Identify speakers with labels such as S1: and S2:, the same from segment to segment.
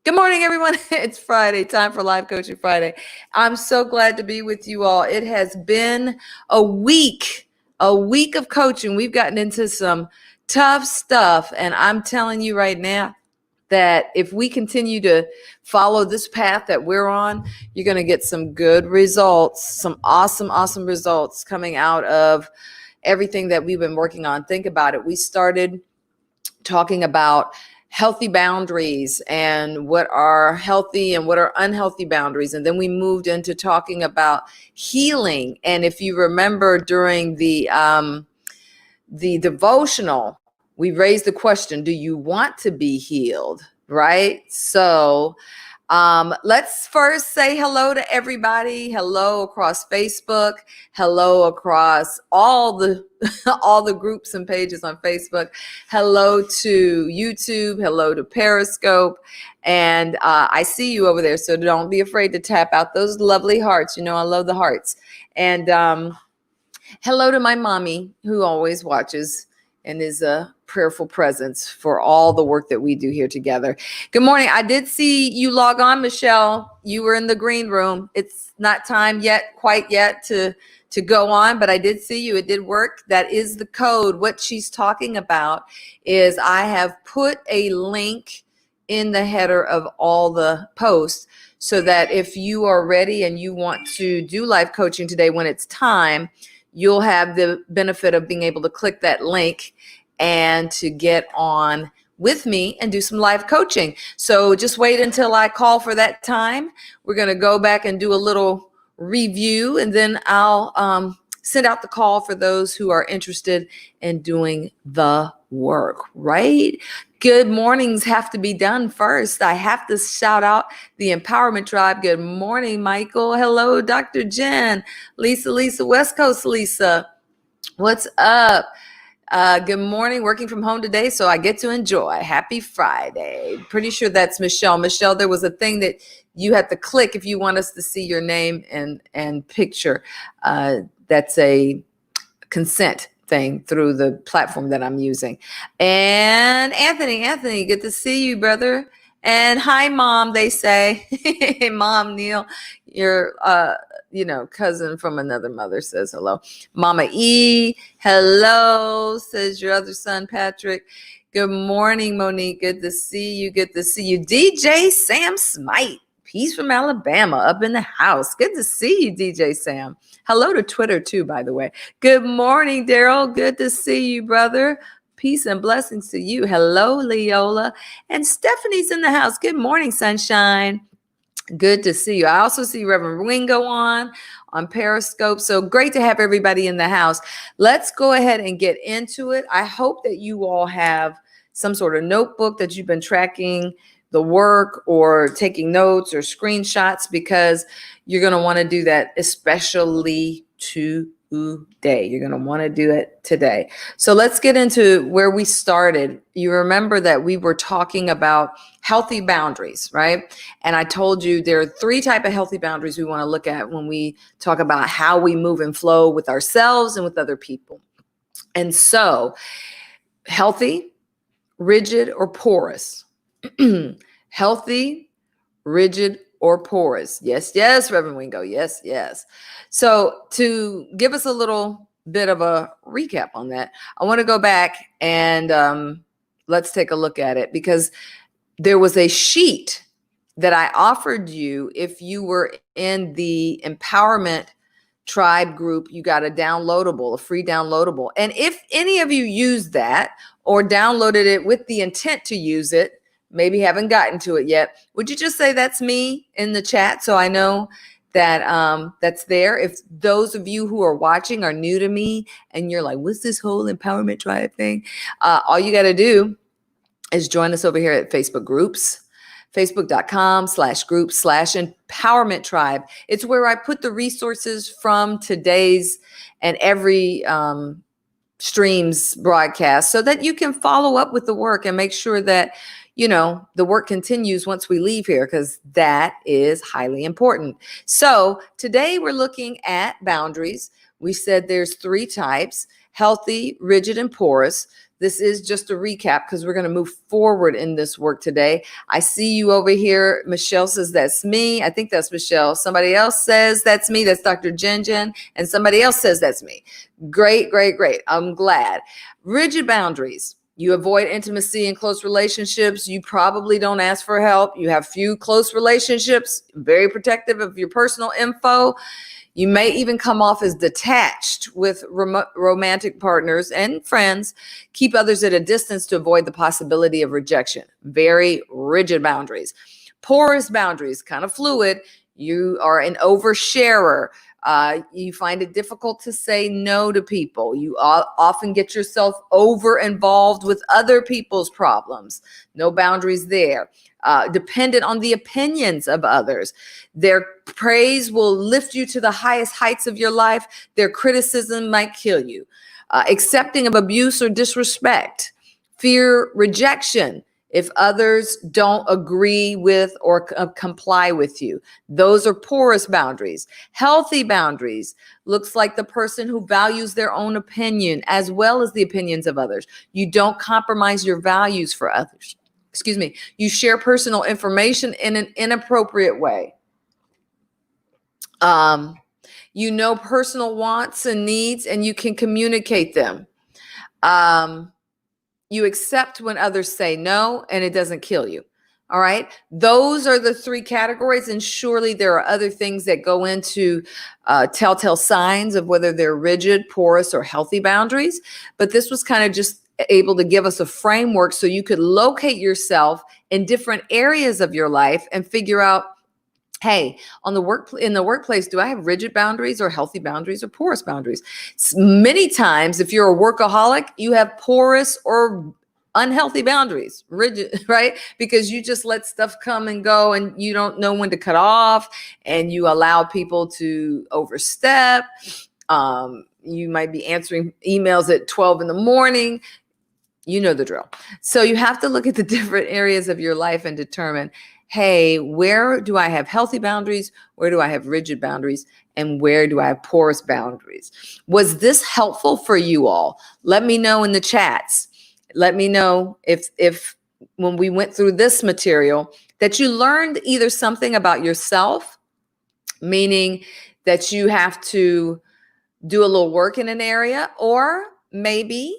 S1: Good morning, everyone. It's Friday, time for Live Coaching Friday. I'm so glad to be with you all. It has been a week of coaching. We've gotten into some tough stuff, and I'm telling you right now that if we continue to follow this path that we're on, you're going to get some good results, some awesome results coming out of everything that we've been working on. Think about it. We started talking about healthy boundaries and what are healthy and what are unhealthy boundaries. And then we moved into talking about healing. And if you remember during the devotional, we raised the question, do you want to be healed? Right? So let's first say hello to everybody. Hello across Facebook. Hello across all the all the groups and pages on Facebook. Hello to YouTube. Hello to Periscope. And I see you over there, so don't be afraid to tap out those lovely hearts. You know, I love the hearts. And hello to my mommy, who always watches and is a prayerful presence for all the work that we do here together. Good morning. I did see you log on, Michelle. You were in the green room. It's not time yet, quite yet, to go on, but I did see you. It did work. That is the code. What she's talking about is I have put a link in the header of all the posts so that if you are ready and you want to do live coaching today when it's time, you'll have the benefit of being able to click that link and to get on with me and do some live coaching. So just wait until I call for that time. We're going to go back and do a little review, and then I'll send out the call for those who are interested in doing the work, right? Good mornings have to be done first. I have to shout out the Empowerment Tribe. Good morning, Michael. Hello, Dr. Jen. Lisa, West Coast Lisa. What's up? Good morning. Working from home today, so I get to enjoy. Happy Friday. Pretty sure that's Michelle. Michelle, there was a thing that you had to click if you want us to see your name and picture. That's a consent thing through the platform that I'm using. And Anthony, good to see you, brother. And hi, Mom, they say. Hey, Mom, Neil, your cousin from another mother says hello. Mama E, hello, says your other son, Patrick. Good morning, Monique. Good to see you. DJ Sam Smite. He's from Alabama, up in the house. Good to see you, DJ Sam. Hello to Twitter, too, by the way. Good morning, Daryl. Good to see you, brother. Peace and blessings to you. Hello, Leola. And Stephanie's in the house. Good morning, sunshine. Good to see you. I also see Reverend Wingo on Periscope. So great to have everybody in the house. Let's go ahead and get into it. I hope that you all have some sort of notebook that you've been tracking the work or taking notes or screenshots, because you're going to want to do that, especially today. You're going to want to do it today. So let's get into where we started. You remember that we were talking about healthy boundaries, right? And I told you there are 3 types of healthy boundaries we want to look at when we talk about how we move and flow with ourselves and with other people. And so healthy, rigid, or porous. Healthy, rigid, or porous. Yes, Reverend Wingo. Yes. So to give us a little bit of a recap on that, I want to go back and let's take a look at it, because there was a sheet that I offered you. If you were in the Empowerment Tribe group, you got a free downloadable. And if any of you used that or downloaded it with the intent to use it, maybe haven't gotten to it yet, would you just say that's me in the chat so I know that that's there? If those of you who are watching are new to me and you're like, what's this whole Empowerment Tribe thing? All you got to do is join us over here at Facebook groups, facebook.com/group/Empowerment Tribe. It's where I put the resources from today's and every streams broadcast so that you can follow up with the work and make sure that the work continues once we leave here, because that is highly important. So today we're looking at boundaries. We said there's 3 types: healthy, rigid, and porous. This is just a recap because we're going to move forward in this work today. I see you over here. Michelle says that's me. I think that's Michelle. Somebody else says that's me. That's Dr. Jen Jen. And somebody else says that's me. Great, great, great. I'm glad. Rigid boundaries. You avoid intimacy in close relationships. You probably don't ask for help. You have few close relationships, very protective of your personal info. You may even come off as detached with romantic partners and friends. Keep others at a distance to avoid the possibility of rejection. Very rigid boundaries. Porous boundaries, kind of fluid. You are an oversharer. You find it difficult to say no to people. You often get yourself over involved with other people's problems. No boundaries there. Dependent on the opinions of others. Their praise will lift you to the highest heights of your life. Their criticism might kill you. Accepting of abuse or disrespect. Fear rejection if others don't agree with or comply with you. Those are porous boundaries. Healthy boundaries looks like the person who values their own opinion as well as the opinions of others. You don't compromise your values for others. Excuse me. You share personal information in an inappropriate way. You know personal wants and needs, and you can communicate them. You accept when others say no, and it doesn't kill you. All right. Those are the three categories. And surely there are other things that go into telltale signs of whether they're rigid, porous, or healthy boundaries. But this was kind of just able to give us a framework so you could locate yourself in different areas of your life and figure out, hey, in the workplace, do I have rigid boundaries or healthy boundaries or porous boundaries? Many times, if you're a workaholic, you have porous or unhealthy boundaries, rigid, right? Because you just let stuff come and go and you don't know when to cut off, and you allow people to overstep. You might be answering emails at 12 in the morning. You know the drill. So you have to look at the different areas of your life and determine, hey, where do I have healthy boundaries? Where do I have rigid boundaries? And where do I have porous boundaries? Was this helpful for you all? Let me know in the chats. Let me know if when we went through this material that you learned either something about yourself, meaning that you have to do a little work in an area, or maybe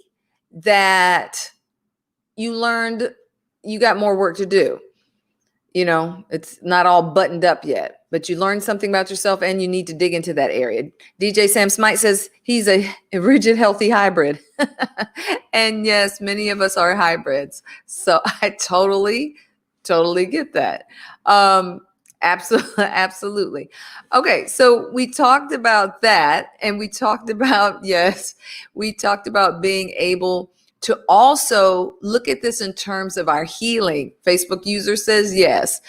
S1: that you learned you got more work to do. You know, it's not all buttoned up yet, but you learned something about yourself and you need to dig into that area. DJ Sam Smite says he's a rigid, healthy hybrid. And yes, many of us are hybrids. So I totally get that. Absolutely. Okay. So we talked about that, and we talked about being able to also look at this in terms of our healing. Facebook user says yes.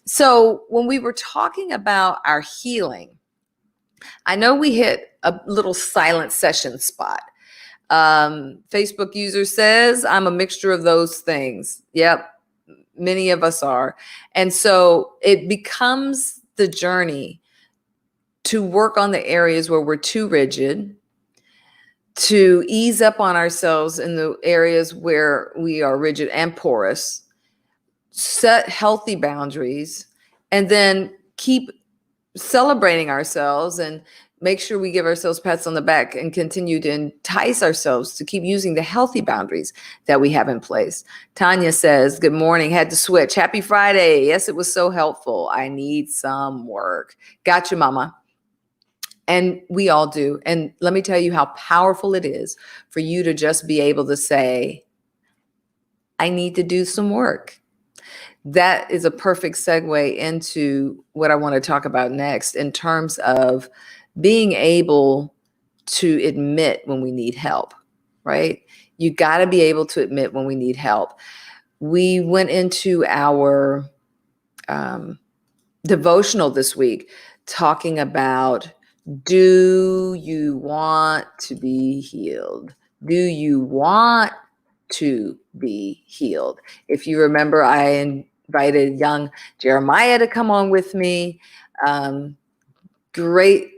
S1: So when we were talking about our healing, I know we hit a little silent session spot. Facebook user says, I'm a mixture of those things. Yep, many of us are. And so it becomes the journey to work on the areas where we're too rigid, to ease up on ourselves in the areas where we are rigid and porous, set healthy boundaries, and then keep celebrating ourselves and make sure we give ourselves pats on the back and continue to entice ourselves to keep using the healthy boundaries that we have in place. Tanya says, good morning, had to switch. Happy Friday. Yes, it was so helpful. I need some work. Gotcha, mama. And we all do. And let me tell you how powerful it is for you to just be able to say, I need to do some work. That is a perfect segue into what I want to talk about next in terms of being able to admit when we need help, right? You got to be able to admit when we need help. We went into our devotional this week talking about, do you want to be healed? Do you want to be healed? If you remember, I invited young Jeremiah to come on with me. Great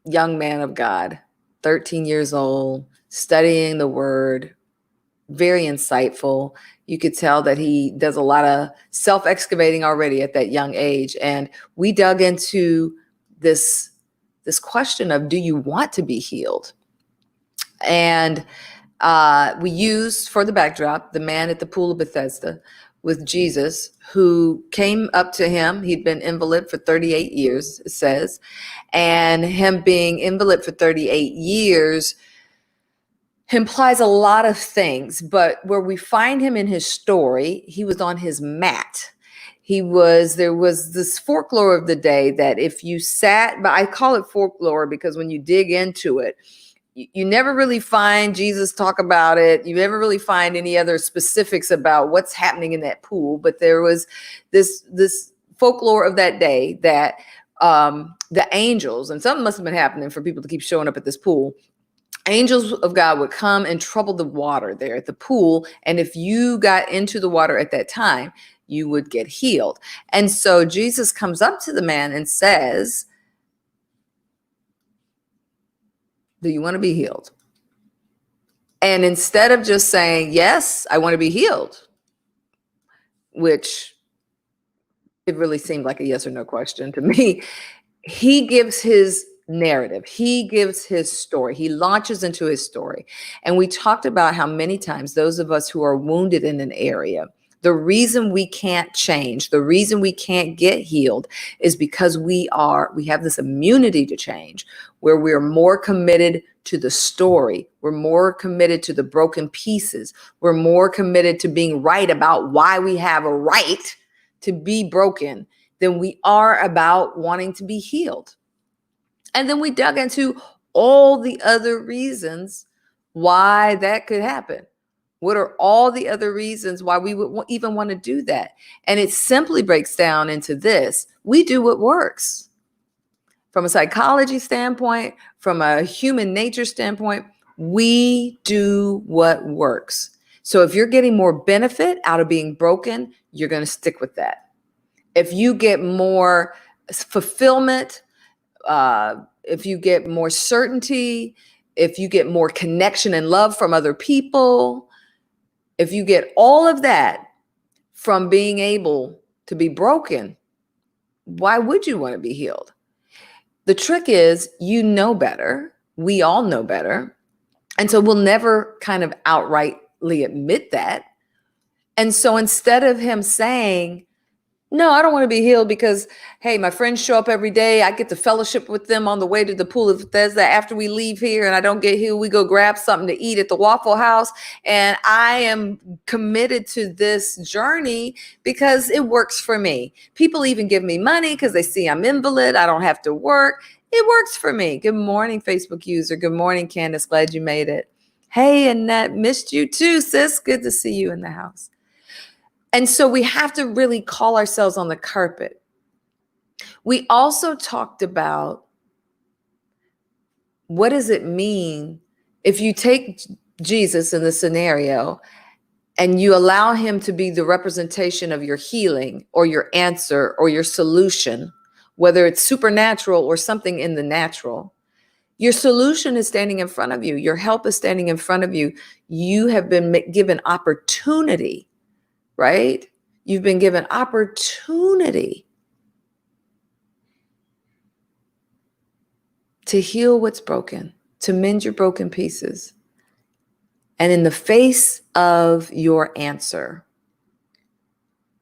S1: young man of God, 13 years old, studying the word, very insightful. You could tell that he does a lot of self-excavating already at that young age. And we dug into this question of, do you want to be healed? And we used for the backdrop the man at the pool of Bethesda with Jesus, who came up to him. He'd been invalid for 38 years, it says. And him being invalid for 38 years implies a lot of things, but where we find him in his story, he was on his mat. There was this folklore of the day that if you sat, but I call it folklore because when you dig into it, you never really find Jesus talk about it. You never really find any other specifics about what's happening in that pool. But there was this folklore of that day that the angels, and something must have been happening for people to keep showing up at this pool. Angels of God would come and trouble the water there at the pool. And if you got into the water at that time, you would get healed. And so Jesus comes up to the man and says, do you want to be healed? And instead of just saying, yes, I want to be healed, which it really seemed like a yes or no question to me, he gives his narrative. He gives his story. He launches into his story. And we talked about how many times those of us who are wounded in an area, the reason we can't change, the reason we can't get healed is because we have this immunity to change, where we're more committed to the story. We're more committed to the broken pieces. We're more committed to being right about why we have a right to be broken than we are about wanting to be healed. And then we dug into all the other reasons why that could happen. What are all the other reasons why we would even want to do that? And it simply breaks down into this. We do what works. From a psychology standpoint, from a human nature standpoint, we do what works. So if you're getting more benefit out of being broken, you're going to stick with that. If you get more fulfillment, if you get more certainty, if you get more connection and love from other people, if you get all of that from being able to be broken, why would you want to be healed? The trick is, you know better. We all know better. And so we'll never kind of outrightly admit that. And so instead of him saying, no, I don't want to be healed because, hey, my friends show up every day. I get to fellowship with them on the way to the pool of Bethesda. After we leave here and I don't get healed, we go grab something to eat at the Waffle House. And I am committed to this journey because it works for me. People even give me money because they see I'm invalid. I don't have to work. It works for me. Good morning, Facebook user. Good morning, Candace. Glad you made it. Hey, Annette, missed you too, sis. Good to see you in the house. And so we have to really call ourselves on the carpet. We also talked about, what does it mean if you take Jesus in the scenario and you allow him to be the representation of your healing or your answer or your solution, whether it's supernatural or something in the natural. Your solution is standing in front of you. Your help is standing in front of you. You have been given opportunity. Right? You've been given opportunity to heal what's broken, to mend your broken pieces. And in the face of your answer,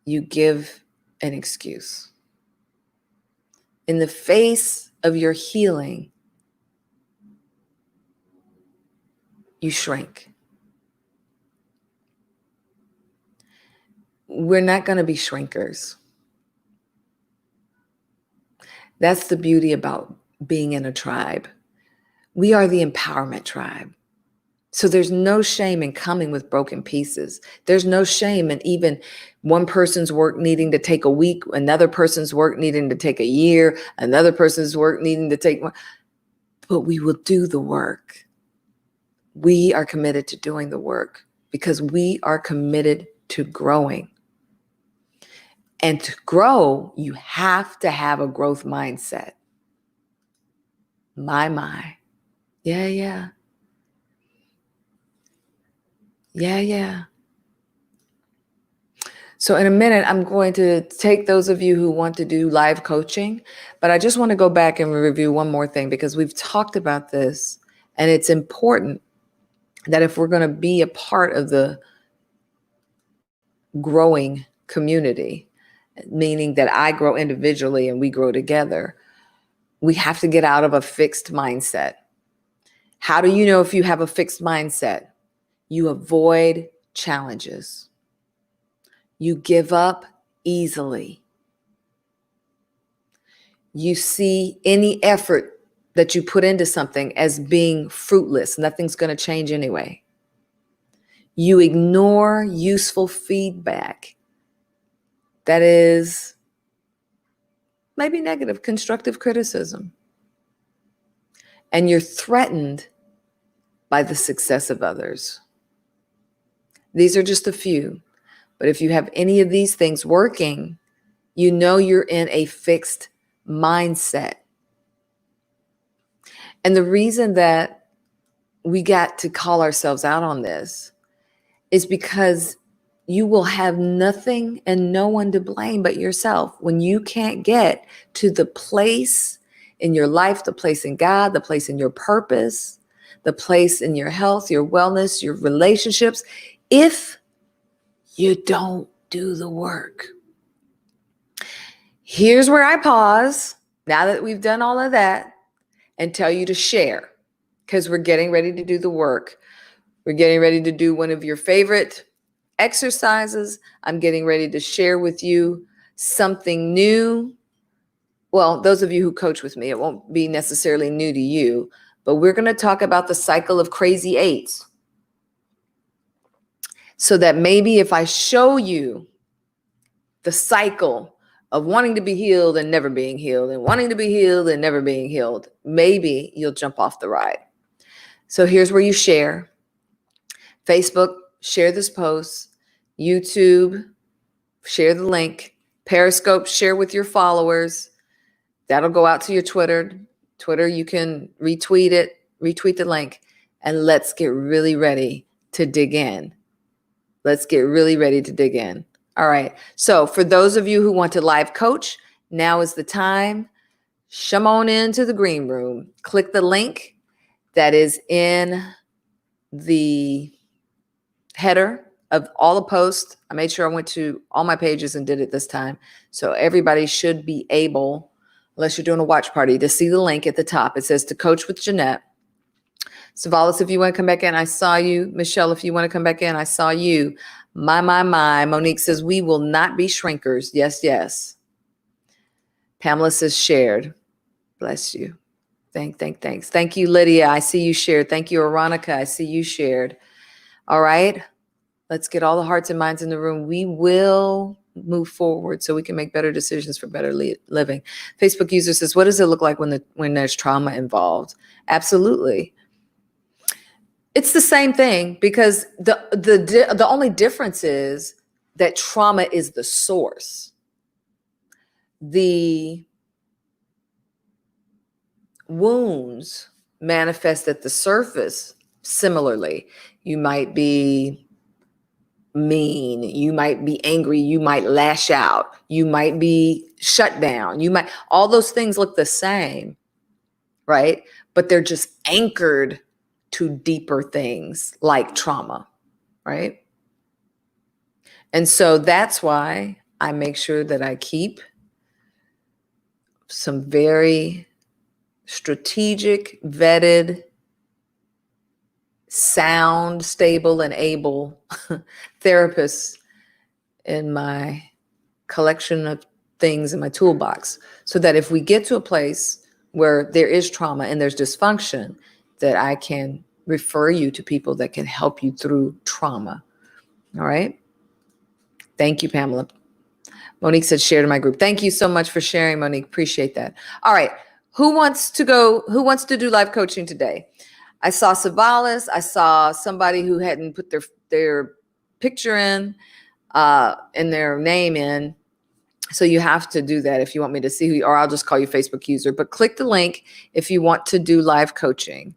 S1: you give an excuse. In the face of your healing, you shrink. We're not going to be shrinkers. That's the beauty about being in a tribe. We are the empowerment tribe. So there's no shame in coming with broken pieces. There's no shame in even one person's work needing to take a week, another person's work needing to take a year, another person's work needing to take one. But we will do the work. We are committed to doing the work because we are committed to growing. And to grow, you have to have a growth mindset. My. Yeah. Yeah. So in a minute, I'm going to take those of you who want to do live coaching, but I just want to go back and review one more thing because we've talked about this, and it's important that if we're going to be a part of the growing community, meaning that I grow individually and we grow together, we have to get out of a fixed mindset. How do you know if you have a fixed mindset? You avoid challenges. You give up easily. You see any effort that you put into something as being fruitless. Nothing's going to change anyway. You ignore useful feedback that is maybe negative, constructive criticism. And you're threatened by the success of others. These are just a few. But if you have any of these things working, you know you're in a fixed mindset. And the reason that we got to call ourselves out on this is because you will have nothing and no one to blame but yourself when you can't get to the place in your life, the place in God, the place in your purpose, the place in your health, your wellness, your relationships, if you don't do the work. Here's where I pause, now that we've done all of that, and tell you to share, because we're getting ready to do the work. We're getting ready to do one of your favorite exercises. I'm getting ready to share with you something new. Well, those of you who coach with me, it won't be necessarily new to you, but we're going to talk about the cycle of crazy eights. So that maybe if I show you the cycle of wanting to be healed and never being healed and wanting to be healed and never being healed, maybe you'll jump off the ride. So here's where you share. Facebook, share this post. YouTube, share the link. Periscope, share with your followers. That'll go out to your Twitter. Twitter, you can retweet it, retweet the link, and let's get really ready to dig in. Let's get really ready to dig in. All right. So for those of you who want to live coach, now is the time. Come on into the green room. Click the link that is in the header of all the posts. I made sure I went to all my pages and did it this time. So everybody should be able, unless you're doing a watch party, to see the link at the top. It says to coach with Janette. Savalas, if you want to come back in, I saw you. Michelle, if you want to come back in, I saw you. My. Monique says, we will not be shrinkers. Yes. Pamela says, shared. Bless you. Thanks. Thank you, Lydia. I see you shared. Thank you, Veronica. I see you shared. All right. Let's get all the hearts and minds in the room. We will move forward so we can make better decisions for better living. Facebook user says, what does it look like when there's trauma involved? Absolutely. It's the same thing, because the only difference is that trauma is the source. The wounds manifest at the surface similarly. You might be mean, you might be angry, you might lash out, you might be shut down, all those things look the same, right? But they're just anchored to deeper things like trauma, right? And so that's why I make sure that I keep some very strategic, vetted, sound, stable, and able therapists in my collection of things in my toolbox, so that if we get to a place where there is trauma and there's dysfunction, that I can refer you to people that can help you through trauma. All right. Thank you, Pamela. Monique said, share to my group. Thank you so much for sharing, Monique. Appreciate that. All right. Who wants to do live coaching today? I saw Savalas. I saw somebody who hadn't put their picture in and their name in. So you have to do that if you want me to see who you are. I'll just call you Facebook user. But click the link if you want to do live coaching.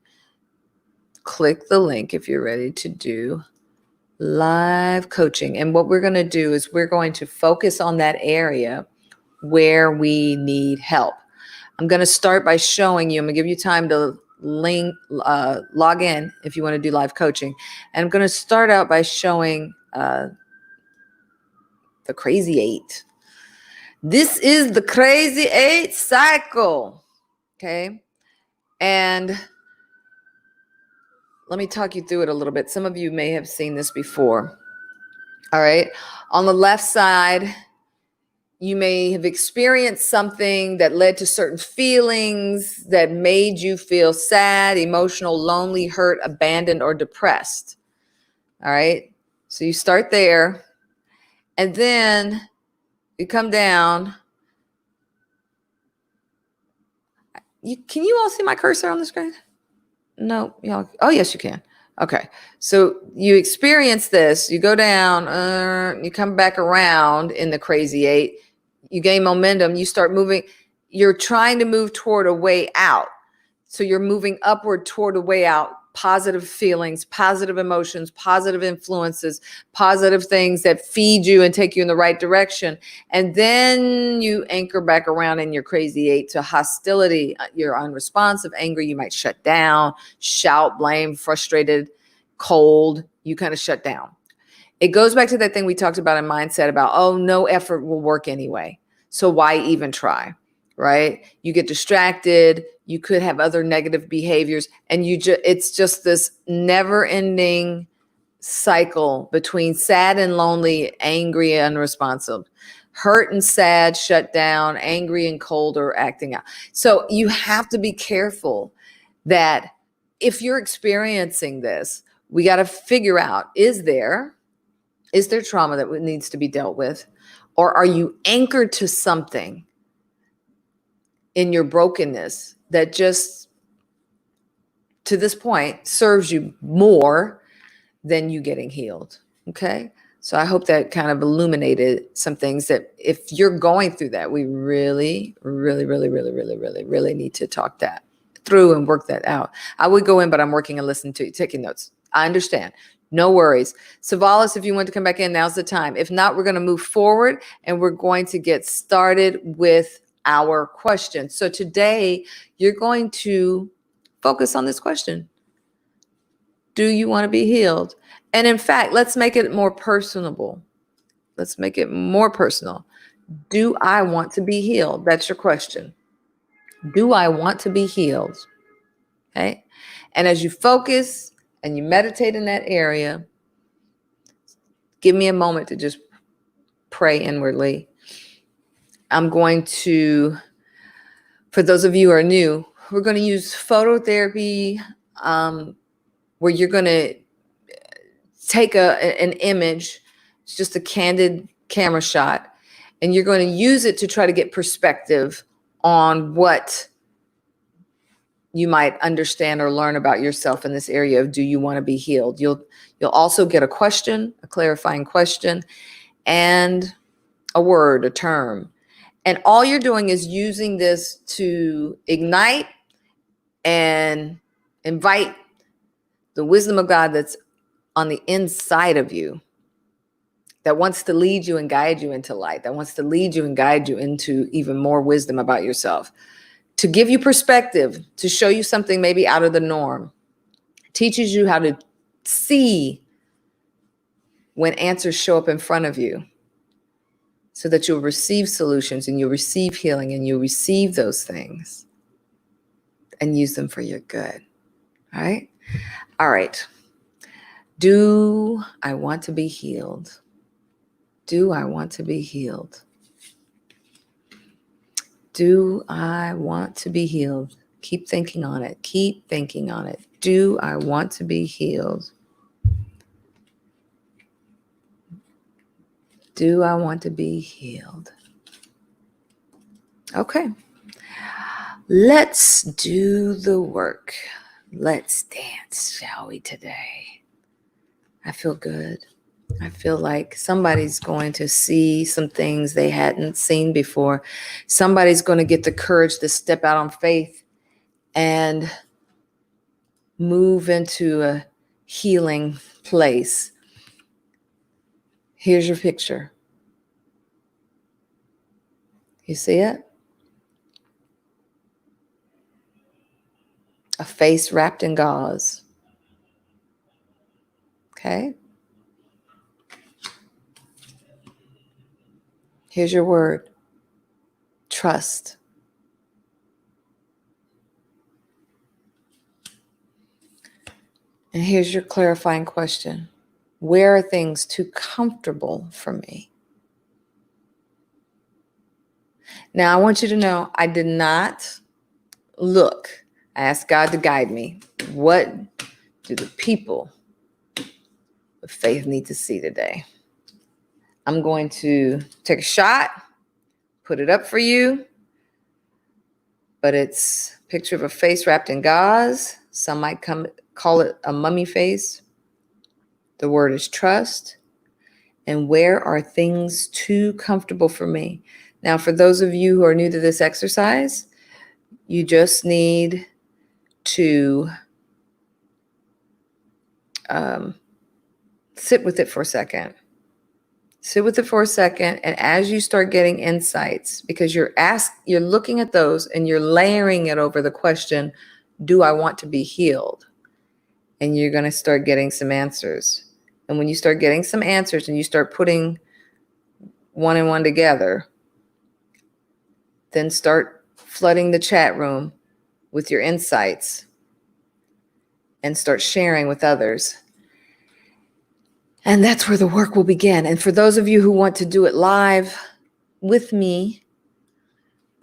S1: Click the link if you're ready to do live coaching. And what we're going to do is we're going to focus on that area where we need help. I'm going to start by showing you, I'm going to give you time to log in if you want to do live coaching. And I'm going to start out by showing the crazy 8. This is the crazy 8 cycle. Okay. And let me talk you through it a little bit. Some of you may have seen this before. All right. On the left side, you may have experienced something that led to certain feelings that made you feel sad, emotional, lonely, hurt, abandoned, or depressed. All right. So you start there and then you come down. Can you all see my cursor on the screen? No, y'all. Oh, yes, you can. Okay. So you experience this, you go down, you come back around in the crazy 8, you gain momentum, you start moving. You're trying to move toward a way out. So you're moving upward toward a way out, positive feelings, positive emotions, positive influences, positive things that feed you and take you in the right direction. And then you anchor back around in your crazy 8 to hostility. You're unresponsive, angry. You might shut down, shout, blame, frustrated, cold. You kind of shut down. It goes back to that thing we talked about in mindset about, oh, no effort will work anyway. So why even try, right? You get distracted. You could have other negative behaviors, and it's just this never-ending cycle between sad and lonely, angry and unresponsive, hurt and sad, shut down, angry and cold, or acting out. So you have to be careful that if you're experiencing this, we got to figure out, is there trauma that needs to be dealt with? Or are you anchored to something in your brokenness that just, to this point, serves you more than you getting healed? Okay. So I hope that kind of illuminated some things that if you're going through that, we really, really, really, really, really, really, really need to talk that through and work that out. I would go in, but I'm working and listening to you, taking notes. I understand. No worries. Savalas, if you want to come back in, now's the time. If not, we're going to move forward and we're going to get started with our question. So today you're going to focus on this question. Do you want to be healed? And in fact, let's make it more personable. Let's make it more personal. Do I want to be healed? That's your question. Do I want to be healed? Okay. And as you focus and you meditate in that area, give me a moment to just pray inwardly. I'm going to, for those of you who are new, we're going to use phototherapy where you're going to take an image, it's just a candid camera shot, and you're going to use it to try to get perspective on what you might understand or learn about yourself in this area of do you want to be healed? You'll also get a question, a clarifying question, and a word, a term. And all you're doing is using this to ignite and invite the wisdom of God that's on the inside of you, that wants to lead you and guide you into light, that wants to lead you and guide you into even more wisdom about yourself, to give you perspective, to show you something maybe out of the norm, teaches you how to see when answers show up in front of you so that you'll receive solutions and you'll receive healing and you'll receive those things and use them for your good. All right? All right. Do I want to be healed? Do I want to be healed? Do I want to be healed? Keep thinking on it. Keep thinking on it. Do I want to be healed? Do I want to be healed? Okay. Let's do the work. Let's dance, shall we, today? I feel good. I feel like somebody's going to see some things they hadn't seen before. Somebody's going to get the courage to step out on faith and move into a healing place. Here's your picture. You see it? A face wrapped in gauze. Okay? Here's your word. Trust. And here's your clarifying question. Where are things too comfortable for me? Now, I want you to know I did not look. I asked God to guide me. What do the people of faith need to see today? I'm going to take a shot, put it up for you, but it's a picture of a face wrapped in gauze. Some might call it a mummy face. The word is trust. And where are things too comfortable for me? Now, for those of you who are new to this exercise, you just need to sit with it for a second. Sit with it for a second, and as you start getting insights, because you're looking at those and you're layering it over the question, do I want to be healed? And you're going to start getting some answers. And when you start getting some answers and you start putting one and one together, then start flooding the chat room with your insights and start sharing with others. And that's where the work will begin. And for those of you who want to do it live with me,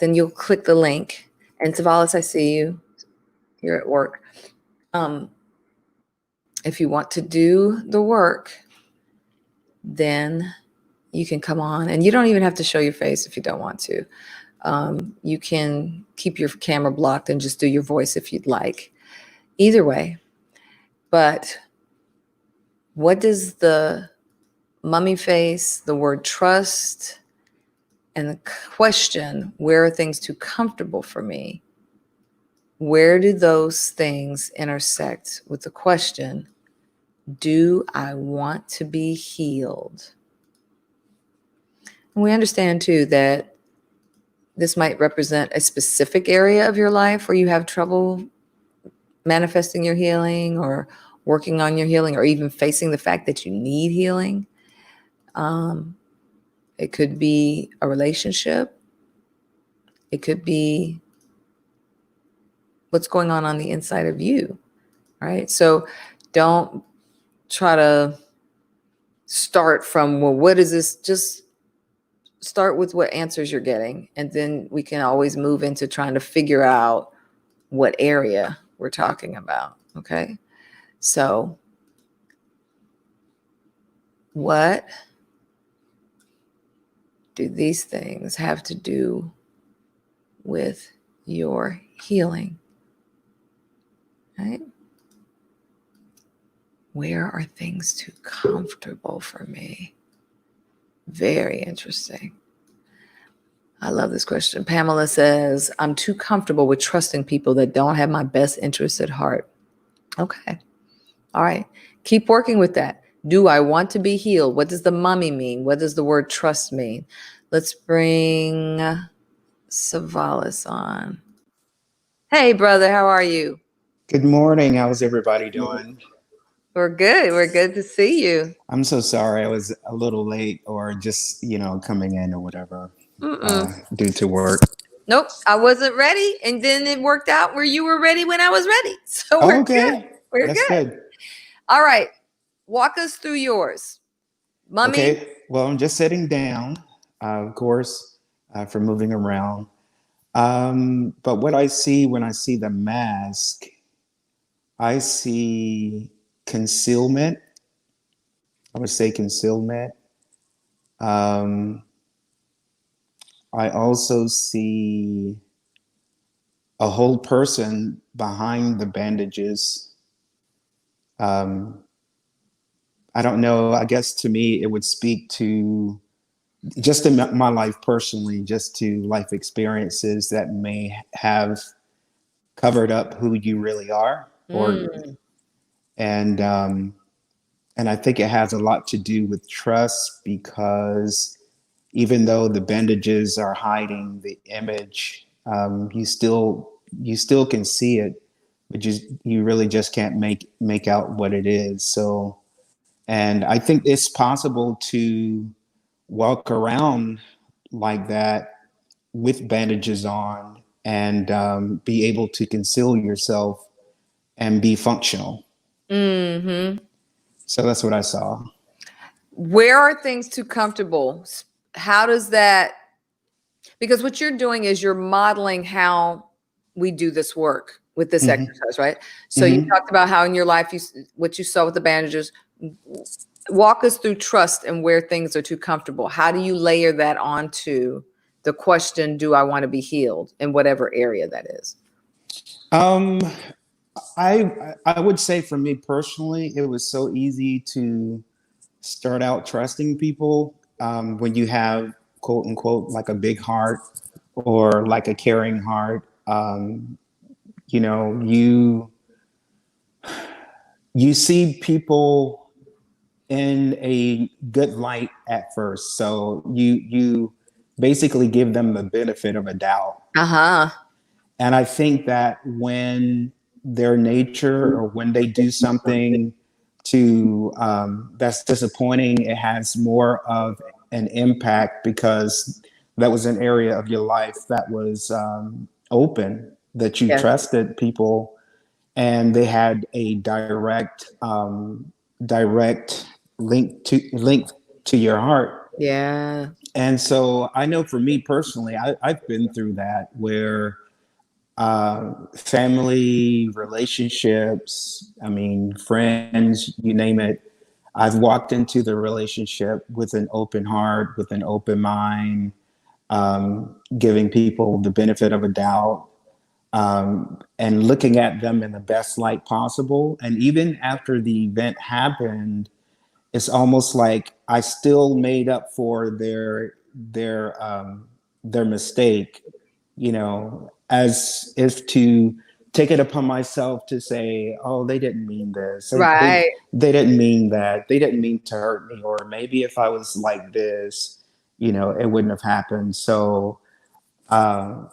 S1: then you'll click the link. And Savalas, I see you. You're at work. If you want to do the work, then you can come on. And you don't even have to show your face if you don't want to. You can keep your camera blocked and just do your voice if you'd like. Either way. But what does the mummy face, the word trust, and the question, where are things too comfortable for me? Where do those things intersect with the question, do I want to be healed? And we understand too that this might represent a specific area of your life where you have trouble manifesting your healing or working on your healing or even facing the fact that you need healing. It could be a relationship. It could be what's going on the inside of you, right? So don't try to start from, well, what is this? Just start with what answers you're getting. And then we can always move into trying to figure out what area we're talking about, okay? So what do these things have to do with your healing? Right? Where are things too comfortable for me? Very interesting. I love this question. Pamela says, I'm too comfortable with trusting people that don't have my best interests at heart. Okay. All right. Keep working with that. Do I want to be healed? What does the mummy mean? What does the word trust mean? Let's bring Savalas on. Hey, brother, how are you?
S2: Good morning. How's everybody doing?
S1: We're good. We're good to see you.
S2: I'm so sorry I was a little late or just, coming in or whatever due to work.
S1: Nope, I wasn't ready. And then it worked out where you were ready when I was ready. So we're good. We're
S2: That's
S1: good.
S2: good.
S1: All right. Walk us through yours. Mummy?
S2: Okay. Well, I'm just sitting down, of course, for moving around. But what I see when I see the mask, I see concealment. I would say concealment. I also see a whole person behind the bandages. I don't know. I guess to me, it would speak to just in my life personally, just to life experiences that may have covered up who you really are, and And I think it has a lot to do with trust, because even though the bandages are hiding the image, you still can see it, but you really just can't make out what it is. So, and I think it's possible to walk around like that with bandages on, and be able to conceal yourself and be functional.
S1: Mm-hmm.
S2: So that's what I saw.
S1: Where are things too comfortable? How does that, because what you're doing is you're modeling how we do this work with this
S2: Mm-hmm.
S1: exercise, right? So you
S2: Mm-hmm.
S1: talked about how in your life, what you saw with the bandages. Walk us through trust and where things are too comfortable. How do you layer that onto the question, do I want to be healed, in whatever area that is?
S2: Um, I would say for me personally, it was so easy to start out trusting people, when you have, quote unquote, like a big heart or like a caring heart. You know, you see people in a good light at first, so you basically give them the benefit of a doubt.
S1: Uh-huh.
S2: And I think that when their nature, or when they do something to that's disappointing, it has more of an impact, because that was an area of your life that was open, that you
S1: Yes.
S2: trusted people, and they had a direct link to your heart.
S1: Yeah.
S2: And so I know for me personally, I've been through that, where family, relationships, I mean, friends, you name it. I've walked into the relationship with an open heart, with an open mind, giving people the benefit of a doubt, and looking at them in the best light possible. And even after the event happened, it's almost like I still made up for their mistake, you know, as if to take it upon myself to say, oh, they didn't mean this.
S1: Right.
S2: They didn't mean that. They didn't mean to hurt me. Or maybe if I was like this, you know, it wouldn't have happened. So uh,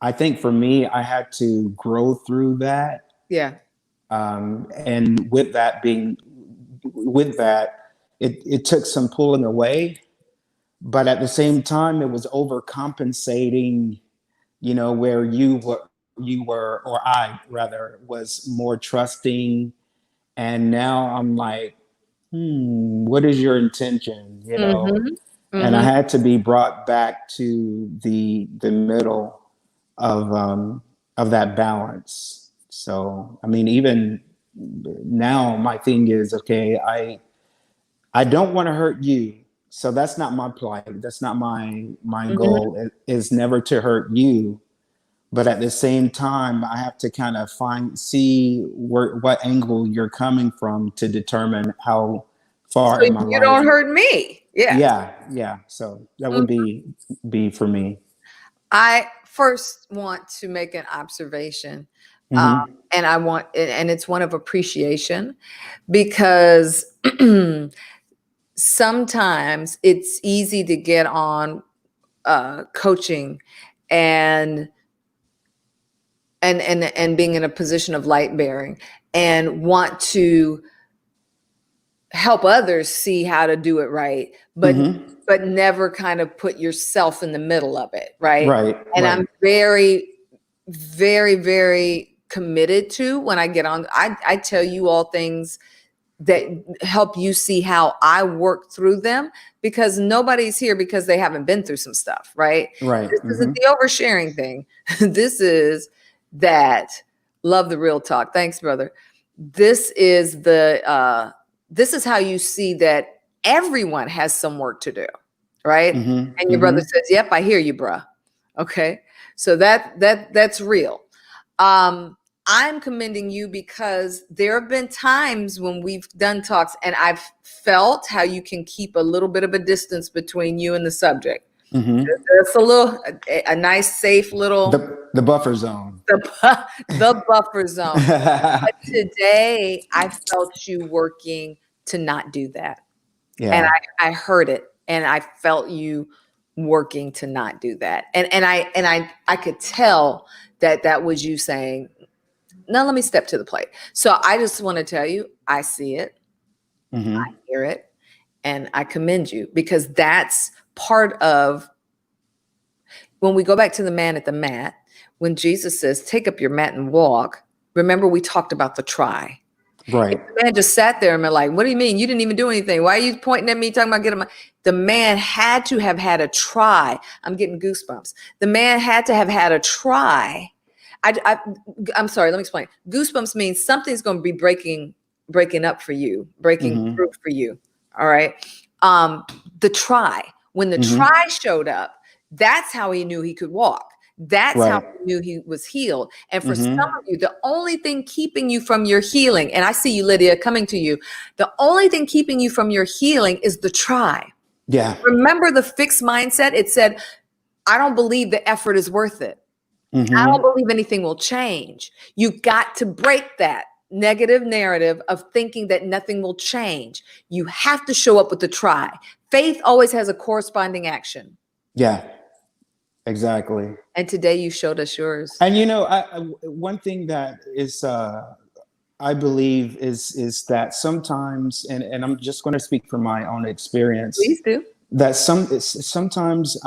S2: I think for me, I had to grow through that.
S1: Yeah.
S2: And with that, it took some pulling away, but at the same time, it was overcompensating, you know, where or I rather, was more trusting. And now I'm like, what is your intention? You know,
S1: Mm-hmm.
S2: and I
S1: Mm-hmm.
S2: had to be brought back to the middle of that balance. So, I mean, even now, my thing is, okay, I don't want to hurt you. So that's not my plight. That's not my
S1: Mm-hmm.
S2: goal. It is never to hurt you. But at the same time, I have to kind of see what angle you're coming from to determine how
S1: So
S2: far in my
S1: you
S2: life.
S1: don't hurt me. Yes.
S2: Yeah, yeah. So that would be for me.
S1: I first want to make an observation,
S2: Hmm.
S1: and and it's one of appreciation, because sometimes it's easy to get on coaching and and being in a position of light bearing and want to help others see how to do it right,
S2: Hmm.
S1: but never kind of put yourself in the middle of it, right?
S2: Right,
S1: And
S2: right.
S1: I'm very, very, very committed to, when I get on, I tell you all things that help you see how I work through them, because nobody's here because they haven't been through some stuff, right?
S2: Right.
S1: This isn't
S2: Hmm.
S1: the oversharing thing. This is that love, the real talk. Thanks, brother. This is this is how you see that everyone has some work to do, right?
S2: Hmm.
S1: And your brother
S2: Hmm.
S1: says, "Yep, I hear you, bruh." Okay, so that's real. I'm commending you, because there have been times when we've done talks and I've felt how you can keep a little bit of a distance between you and the subject.
S2: Hmm.
S1: It's a nice, safe little
S2: The buffer zone.
S1: the buffer zone. But today I felt you working to not do that.
S2: Yeah.
S1: And I heard it, and I felt you working to not do that. And I could tell that was you saying, no, let me step to the plate. So I just want to tell you, I see it,
S2: Mm-hmm.
S1: I hear it, and I commend you, because that's part of when we go back to the man at the mat, when Jesus says, take up your mat and walk. Remember, we talked about the try.
S2: Right.
S1: If the man just sat there and been like, what do you mean? You didn't even do anything. Why are you pointing at me talking about getting my... The man had to have had a try. I'm getting goosebumps. The man had to have had a try. I'm sorry, let me explain. Goosebumps means something's going to be breaking up for you, breaking
S2: Mm-hmm.
S1: through for you. All right. The try, when the
S2: Mm-hmm.
S1: try showed up, that's how he knew he could walk. That's how
S2: Right.
S1: he knew he was healed. And for some
S2: Mm-hmm.
S1: of you, the only thing keeping you from your healing, and I see you, Lydia, coming to you, the only thing keeping you from your healing is the try.
S2: Yeah.
S1: Remember the fixed mindset? It said, I don't believe the effort is worth it. I
S2: Mm-hmm.
S1: don't believe anything will change. You got to break that negative narrative of thinking that nothing will change. You have to show up with the try. Faith always has a corresponding action.
S2: Yeah. Exactly.
S1: And today you showed us yours.
S2: And one thing that is I believe is that sometimes, and I'm just going to speak from my own experience,
S1: Please do.
S2: that sometimes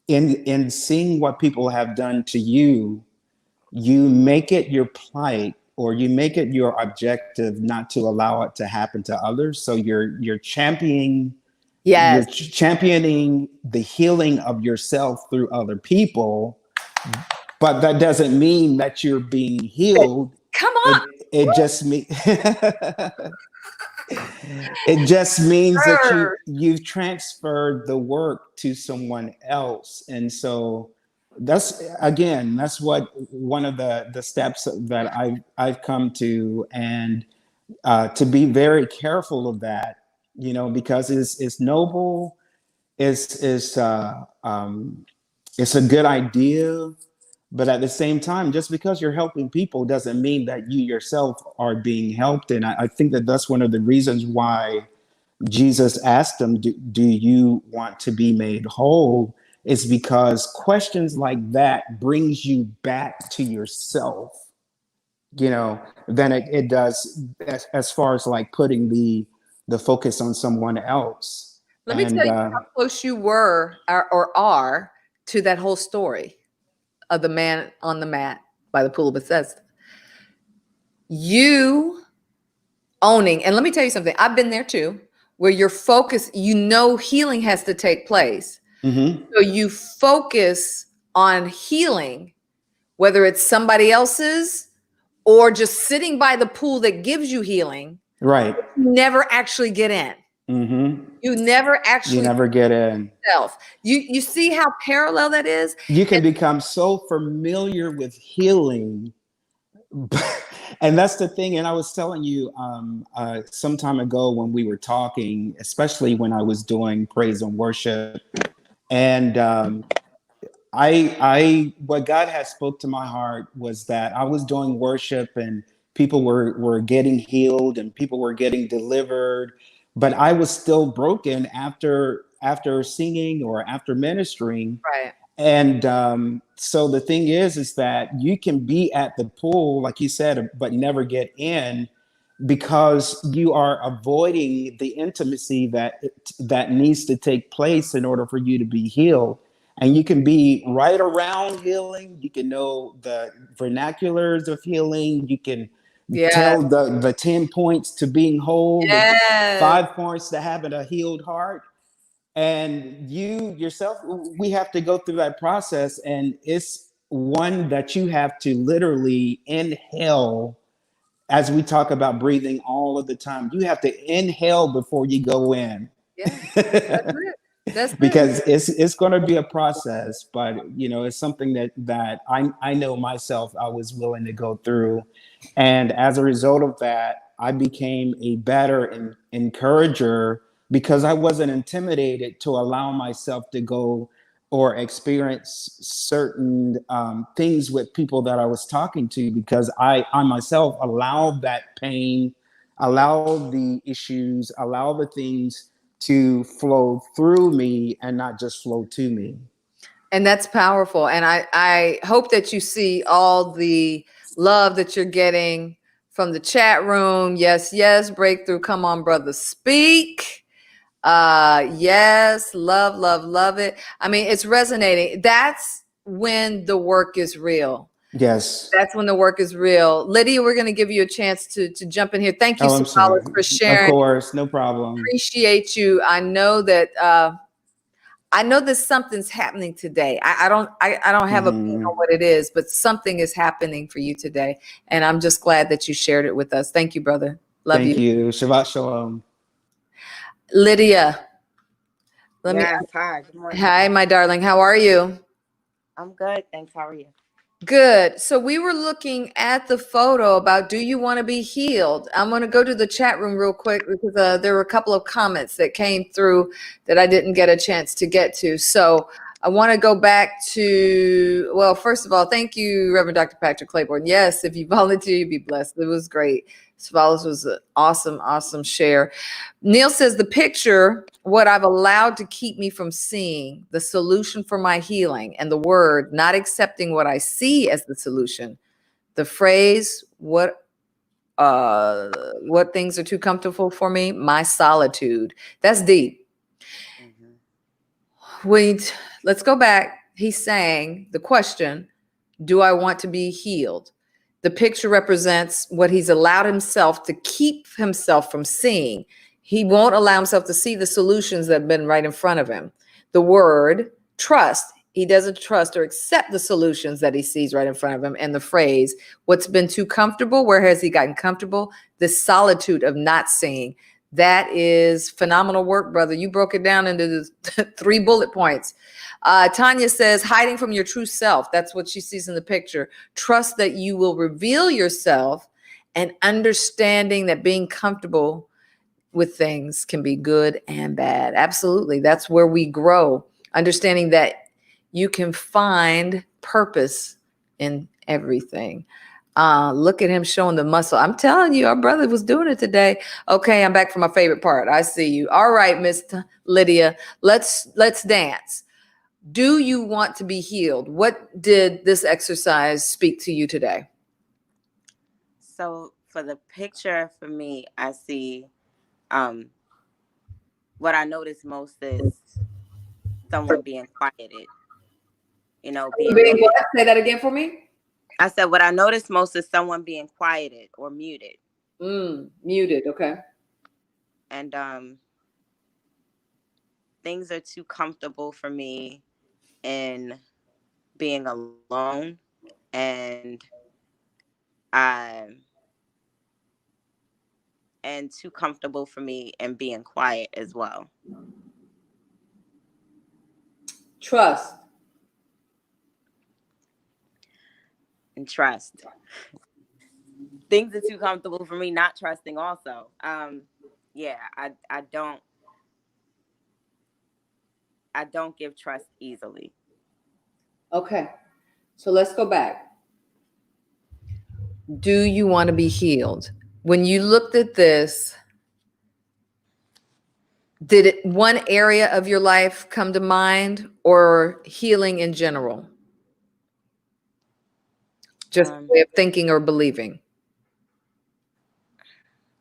S2: in seeing what people have done to you, you make it your plight, or you make it your objective not to allow it to happen to others. So you're championing
S1: Yes.
S2: the healing of yourself through other people, but that doesn't mean that you're being healed.
S1: Come on.
S2: It just means it just means that you've transferred the work to someone else. And so that's what one of the steps that I've come to, and to be very careful of that, because it's noble, it's a good idea. But at the same time, just because you're helping people doesn't mean that you yourself are being helped. And I think that that's one of the reasons why Jesus asked them, do you want to be made whole? Is because questions like that brings you back to yourself, than it does as far as like putting the focus on someone else.
S1: Let me
S2: And
S1: tell you how close you were or are to that whole story of the man on the mat by the pool of Bethesda. You owning, and let me tell you something, I've been there too, where your focus, healing has to take place.
S2: mm-hmm.
S1: So you focus on healing, whether it's somebody else's or just sitting by the pool that gives you healing.
S2: Right.
S1: You never actually get in.
S2: Mm-hmm.
S1: You never
S2: get in.
S1: You see how parallel that is?
S2: You can become so familiar with healing. And that's the thing. And I was telling you some time ago when we were talking, especially when I was doing praise and worship, and I what God had spoke to my heart was that I was doing worship, and people were getting healed, and people were getting delivered, but I was still broken after singing or after ministering.
S1: Right.
S2: And so the thing is that you can be at the pool, like you said, but never get in, because you are avoiding the intimacy that needs to take place in order for you to be healed. And you can be right around healing. You can know the vernaculars of healing. You can tell the 10 points to being whole, the 5 points to having a healed heart. And you yourself, we have to go through that process. And it's one that you have to literally inhale. As we talk about breathing all of the time, you have to inhale before you go in.
S1: Yeah, that's it.
S2: Because it's going to be a process, but it's something that I know myself I was willing to go through. And as a result of that, I became a better encourager, because I wasn't intimidated to allow myself to go or experience certain things with people that I was talking to, because I myself allowed that pain allow the issues, allow the things to flow through me and not just flow to me.
S1: And that's powerful. And I hope that you see all the love that you're getting from the chat room. Yes, yes, breakthrough. Come on, brother, speak. Yes, love, love, love it. I mean, it's resonating. That's when the work is real.
S2: Yes.
S1: That's when the work is real. Lydia, we're going to give you a chance to jump in here. Thank you,
S2: Oh, I'm sorry.
S1: Savalas, for
S2: Of
S1: sharing.
S2: course, no problem.
S1: Appreciate you. I know that something's happening today. I don't have a beat on what it is, but something is happening for you today. And I'm just glad that you shared it with us. Thank you, brother. Love
S2: Thank
S1: you.
S2: you. Shabbat shalom.
S1: Lydia,
S3: Yes, hi. Good morning.
S1: hi, my darling. How are you?
S3: I'm good. Thanks. How are you?
S1: Good. So we were looking at the photo about, do you want to be healed? I'm going to go to the chat room real quick because there were a couple of comments that came through that I didn't get a chance to get to. So I want to go back to, well, first of all, thank you, Reverend Dr. Patrick Claiborne. Yes, if you volunteer, you'd be blessed. It was great. Savalas was an awesome, awesome share. Neil says, the picture, what I've allowed to keep me from seeing the solution for my healing, and the word, not accepting what I see as the solution. The phrase, what things are too comfortable for me? My solitude. That's deep. Let's go back. He's saying the question, do I want to be healed? The picture represents what he's allowed himself to keep himself from seeing. He won't allow himself to see the solutions that have been right in front of him. The word, trust. He doesn't trust or accept the solutions that he sees right in front of him. And the phrase, what's been too comfortable? Where has he gotten comfortable? The solitude of not seeing. That is phenomenal work, brother. You broke it down into the 3 bullet points. Tanya says, hiding from your true self. That's what she sees in the picture. Trust that you will reveal yourself, and understanding that being comfortable with things can be good and bad. Absolutely. That's where we grow. Understanding that you can find purpose in everything. Look at him showing the muscle. I'm telling you, our brother was doing it today. Okay, I'm back for my favorite part. I see you. All right, Miss Lydia, let's dance. Do you want to be healed? What did this exercise speak to you today?
S3: So for the picture, for me, I see what I notice most is someone being quieted, being muted.
S1: What? Say that again for me.
S3: I said what I notice most is someone being quieted or muted.
S1: Muted. Okay.
S3: And things are too comfortable for me in being alone, and and too comfortable for me in being quiet as well.
S1: Trust.
S3: And trust. Things are too comfortable for me not trusting also. Yeah, I don't give trust easily.
S1: Okay. So let's go back. Do you want to be healed? When you looked at this, did it one area of your life come to mind, or healing in general? Just a way of thinking or believing.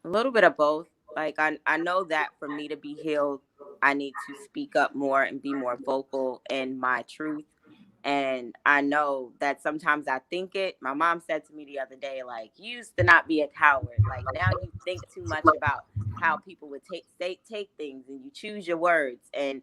S3: A little bit of both. Like I know that for me to be healed, I need to speak up more and be more vocal in my truth. And I know that sometimes I think it. My mom said to me the other day, like, you used to not be a coward. Like, now you think too much about how people would take things, and you choose your words. And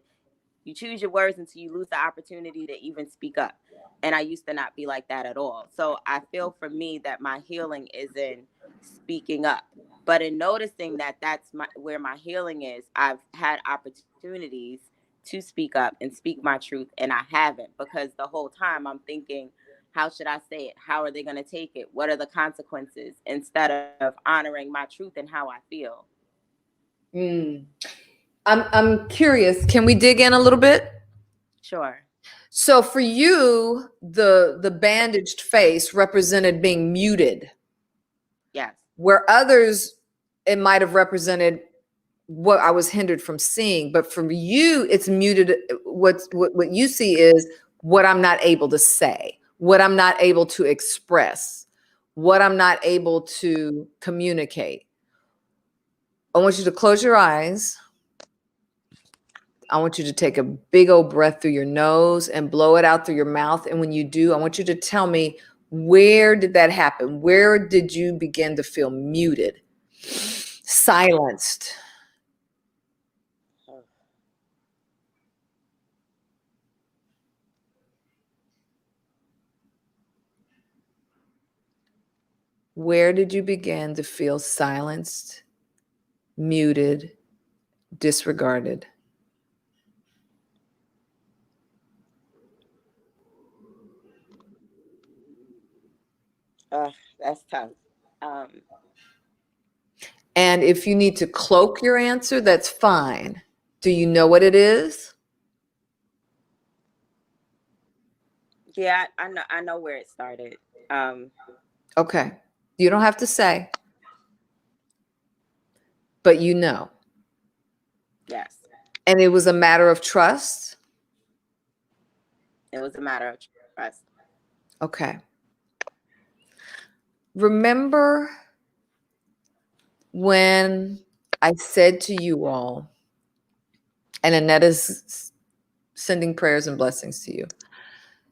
S3: you choose your words until you lose the opportunity to even speak up. And I used to not be like that at all. So I feel for me that my healing is in speaking up. But in noticing that that's where my healing is, I've had opportunities to speak up and speak my truth, and I haven't, because the whole time I'm thinking, how should I say it? How are they going to take it? What are the consequences? Instead of honoring my truth and how I feel.
S1: I'm curious. Can we dig in a little bit?
S3: Sure.
S1: So for you, the bandaged face represented being muted.
S3: Yes.
S1: Where others it might have represented what I was hindered from seeing. But for you, it's muted. What you see is what I'm not able to say, what I'm not able to express, what I'm not able to communicate. I want you to close your eyes. I want you to take a big old breath through your nose and blow it out through your mouth. And when you do, I want you to tell me, where did that happen? Where did you begin to feel muted, silenced? Where did you begin to feel silenced, muted, disregarded?
S3: That's tough.
S1: And if you need to cloak your answer, that's fine. Do you know what it is?
S3: Yeah, I know where it started.
S1: Okay. You don't have to say, but you know.
S3: Yes.
S1: And it was a matter of trust?
S3: It was a matter of trust.
S1: Okay. Remember when I said to you all, and Annette is sending prayers and blessings to you.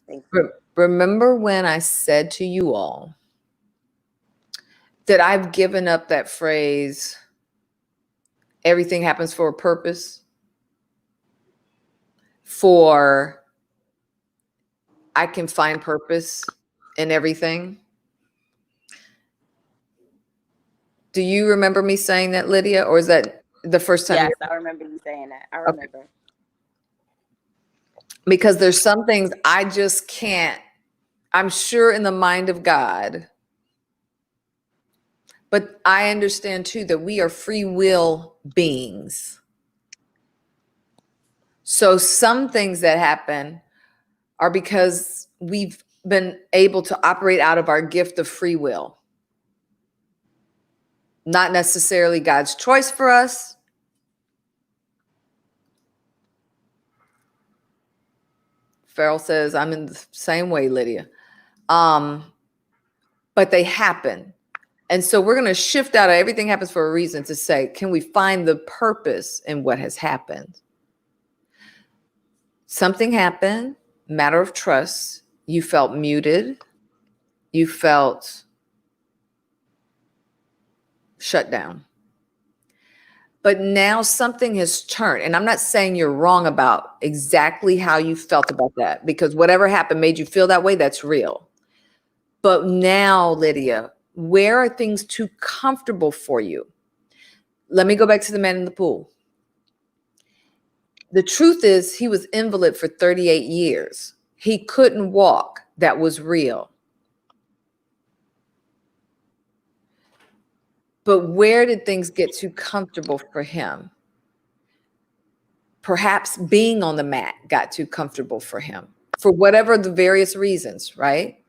S3: Thank you.
S1: Remember when I said to you all that I've given up that phrase, everything happens for a purpose, for I can find purpose in everything? Do you remember me saying that, Lydia, or is that the first time?
S3: Yes, I remember you saying that. I remember.
S1: Okay. Because there's some things I just can't, I'm sure in the mind of God, but I understand too that we are free will beings. So some things that happen are because we've been able to operate out of our gift of free will. Not necessarily God's choice for us. Farrell says, I'm in the same way, Lydia. But they happen. And so we're going to shift out of everything happens for a reason to say, can we find the purpose in what has happened? Something happened, matter of trust. You felt muted. You felt shut down. But now something has turned. And I'm not saying you're wrong about exactly how you felt about that, because whatever happened made you feel that way. That's real. But now, Lydia, where are things too comfortable for you? Let me go back to the man in the pool. The truth is, he was invalid for 38 years. He couldn't walk. That was real. But where did things get too comfortable for him? Perhaps being on the mat got too comfortable for him, for whatever the various reasons, right?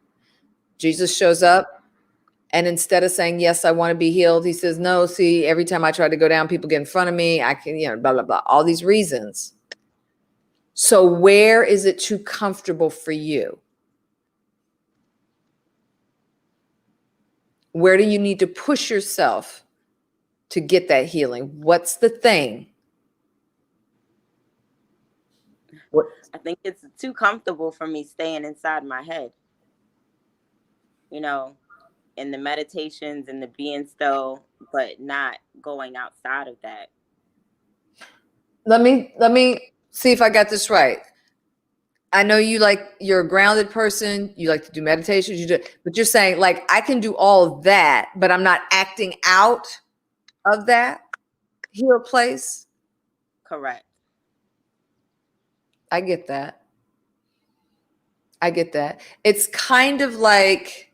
S1: Jesus shows up, and instead of saying, yes, I want to be healed, he says, no, see, every time I try to go down, people get in front of me. I can, blah, blah, blah, all these reasons. So where is it too comfortable for you? Where do you need to push yourself to get that healing? What's the thing? What?
S3: I think it's too comfortable for me staying inside my head. In the meditations and the being still, but not going outside of that.
S1: Let me see if I got this right. I know you're a grounded person. You like to do meditations. But you're saying, like, I can do all of that, but I'm not acting out of that healed place.
S3: Correct.
S1: I get that. It's kind of like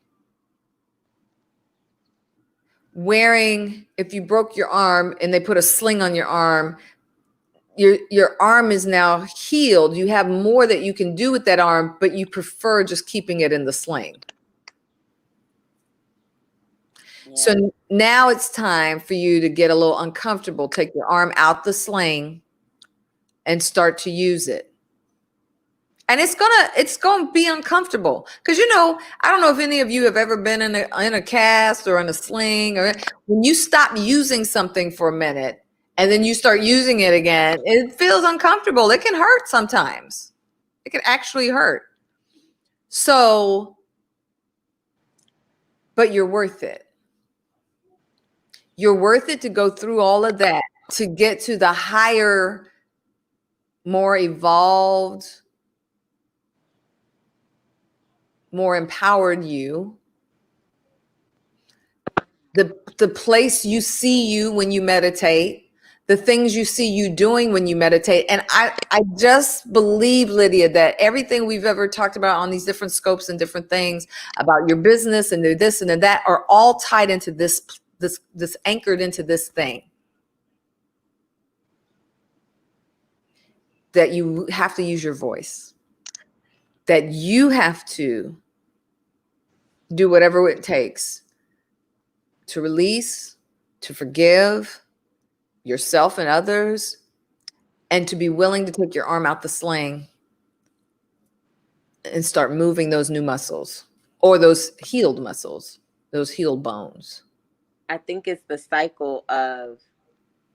S1: wearing, if you broke your arm and they put a sling on your arm, your arm is now healed. You have more that you can do with that arm, but you prefer just keeping it in the sling. So
S3: Yeah.
S1: now it's time for you to get a little uncomfortable. Take your arm out the sling and start to use it. And it's gonna be uncomfortable because I don't know if any of you have ever been in a cast or in a sling, or when you stop using something for a minute and then you start using it again, it feels uncomfortable. It can hurt sometimes. It can actually hurt. So, but you're worth it. You're worth it to go through all of that to get to the higher, more evolved, more empowered you. The place you see you when you meditate, the things you see you doing when you meditate. And I just believe, Lydia, that everything we've ever talked about on these different scopes and different things about your business and this and that are all tied into this anchored into this thing. That you have to use your voice. That you have to do whatever it takes to release, to forgive yourself and others, and to be willing to take your arm out the sling and start moving those new muscles or those healed muscles, those healed bones.
S3: I think it's the cycle of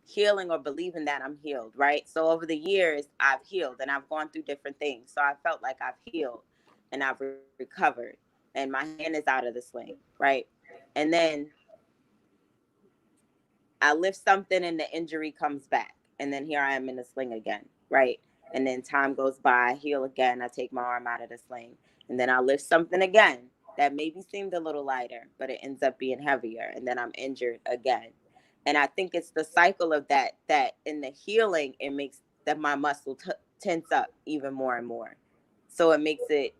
S3: healing or believing that I'm healed, right? So over the years, I've healed and I've gone through different things. So I felt like I've healed and I've recovered and my hand is out of the sling, right? And then I lift something and the injury comes back. And then here I am in the sling again, right? And then time goes by, I heal again, I take my arm out of the sling. And then I lift something again that maybe seemed a little lighter, but it ends up being heavier. And then I'm injured again. And I think it's the cycle of that in the healing, it makes that my muscle tense up even more and more. So it makes it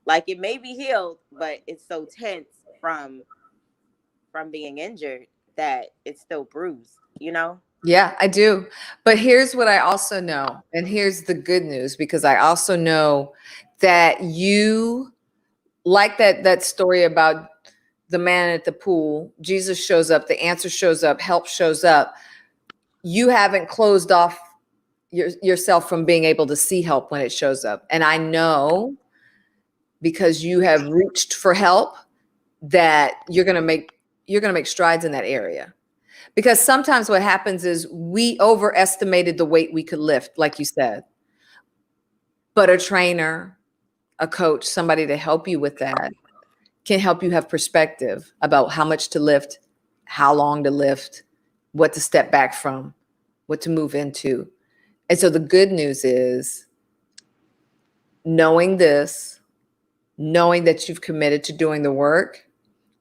S3: like it may be healed, but it's so tense from being injured that it's still bruised,
S1: Yeah, I do. But here's what I also know. And here's the good news, because I also know that you, like that story about the man at the pool, Jesus shows up, the answer shows up, help shows up. You haven't closed off yourself from being able to see help when it shows up. And I know, because you have reached for help, that you're going to make strides in that area. Because sometimes what happens is we overestimated the weight we could lift, like you said. But a trainer, a coach, somebody to help you with that can help you have perspective about how much to lift, how long to lift, what to step back from, what to move into. And so the good news is knowing this, knowing that you've committed to doing the work,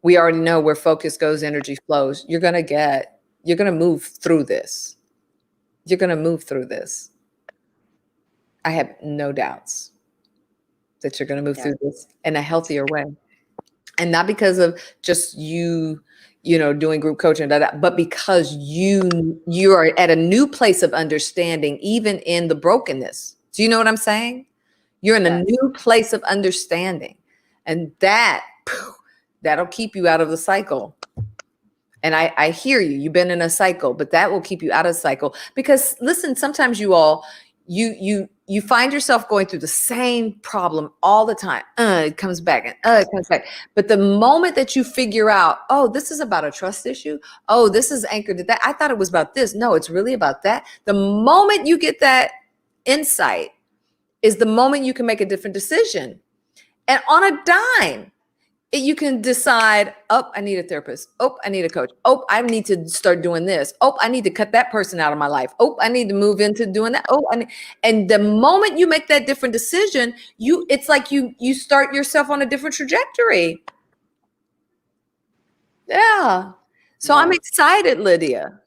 S1: we already know where focus goes, energy flows. You're going to move through this. You're going to move through this. I have no doubts that you're going to move through this in a healthier way. And not because of just you doing group coaching, but because you are at a new place of understanding, even in the brokenness. Do you know what I'm saying? You're in a new place of understanding, and that'll keep you out of the cycle. And I hear you. You've been in a cycle, but that will keep you out of the cycle. Because listen, sometimes you find yourself going through the same problem all the time. It comes back and it comes back. But the moment that you figure out, oh, this is about a trust issue. Oh, this is anchored to that. I thought it was about this. No, it's really about that. The moment you get that insight is the moment you can make a different decision. And on a dime, you can decide, oh, I need a therapist. Oh, I need a coach. Oh, I need to start doing this. Oh, I need to cut that person out of my life. Oh, I need to move into doing that. Oh, and the moment you make that different decision, it's like you start yourself on a different trajectory. Yeah. So I'm excited, Lydia.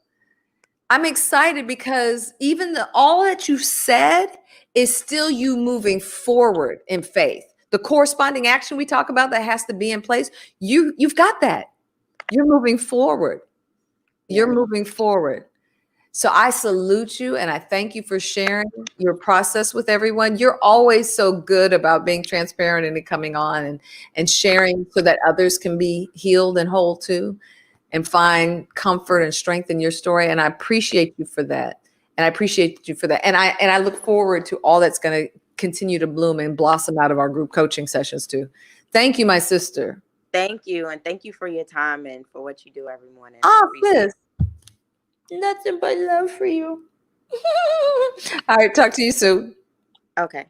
S1: I'm excited because even all that you've said is still you moving forward in faith. The corresponding action we talk about that has to be in place, you've got that. You're moving forward. You're moving forward. So I salute you and I thank you for sharing your process with everyone. You're always so good about being transparent and coming on and sharing so that others can be healed and whole too and find comfort and strength in your story. And I appreciate you for that. And I appreciate you for that. And I look forward to all that's going to continue to bloom and blossom out of our group coaching sessions too. Thank you, my sister.
S3: Thank you. And thank you for your time and for what you do every morning.
S1: Oh, sis. Nothing but love for you. All right, talk to you soon.
S3: Okay.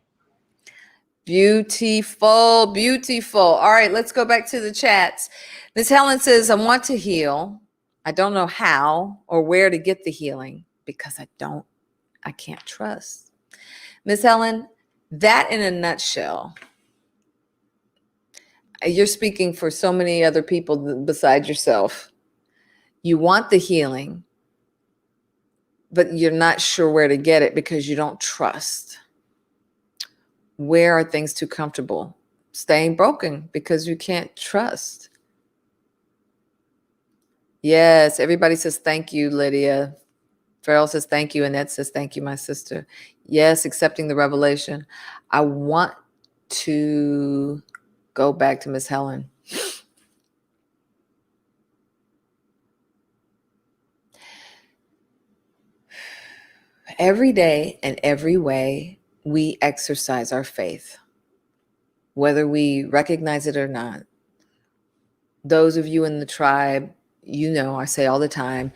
S1: Beautiful, beautiful. All right, let's go back to the chats. Miss Helen says, I want to heal. I don't know how or where to get the healing because I can't trust. Miss Helen, that in a nutshell, you're speaking for so many other people besides yourself. You want the healing, but you're not sure where to get it because you don't trust. Where are things too comfortable? Staying broken because you can't trust. Yes, everybody says thank you, Lydia. Farrell says thank you. Annette says thank you, my sister. Yes, accepting the revelation. I want to go back to Miss Helen. Every day and every way we exercise our faith, whether we recognize it or not. Those of you in the tribe, you know, I say all the time,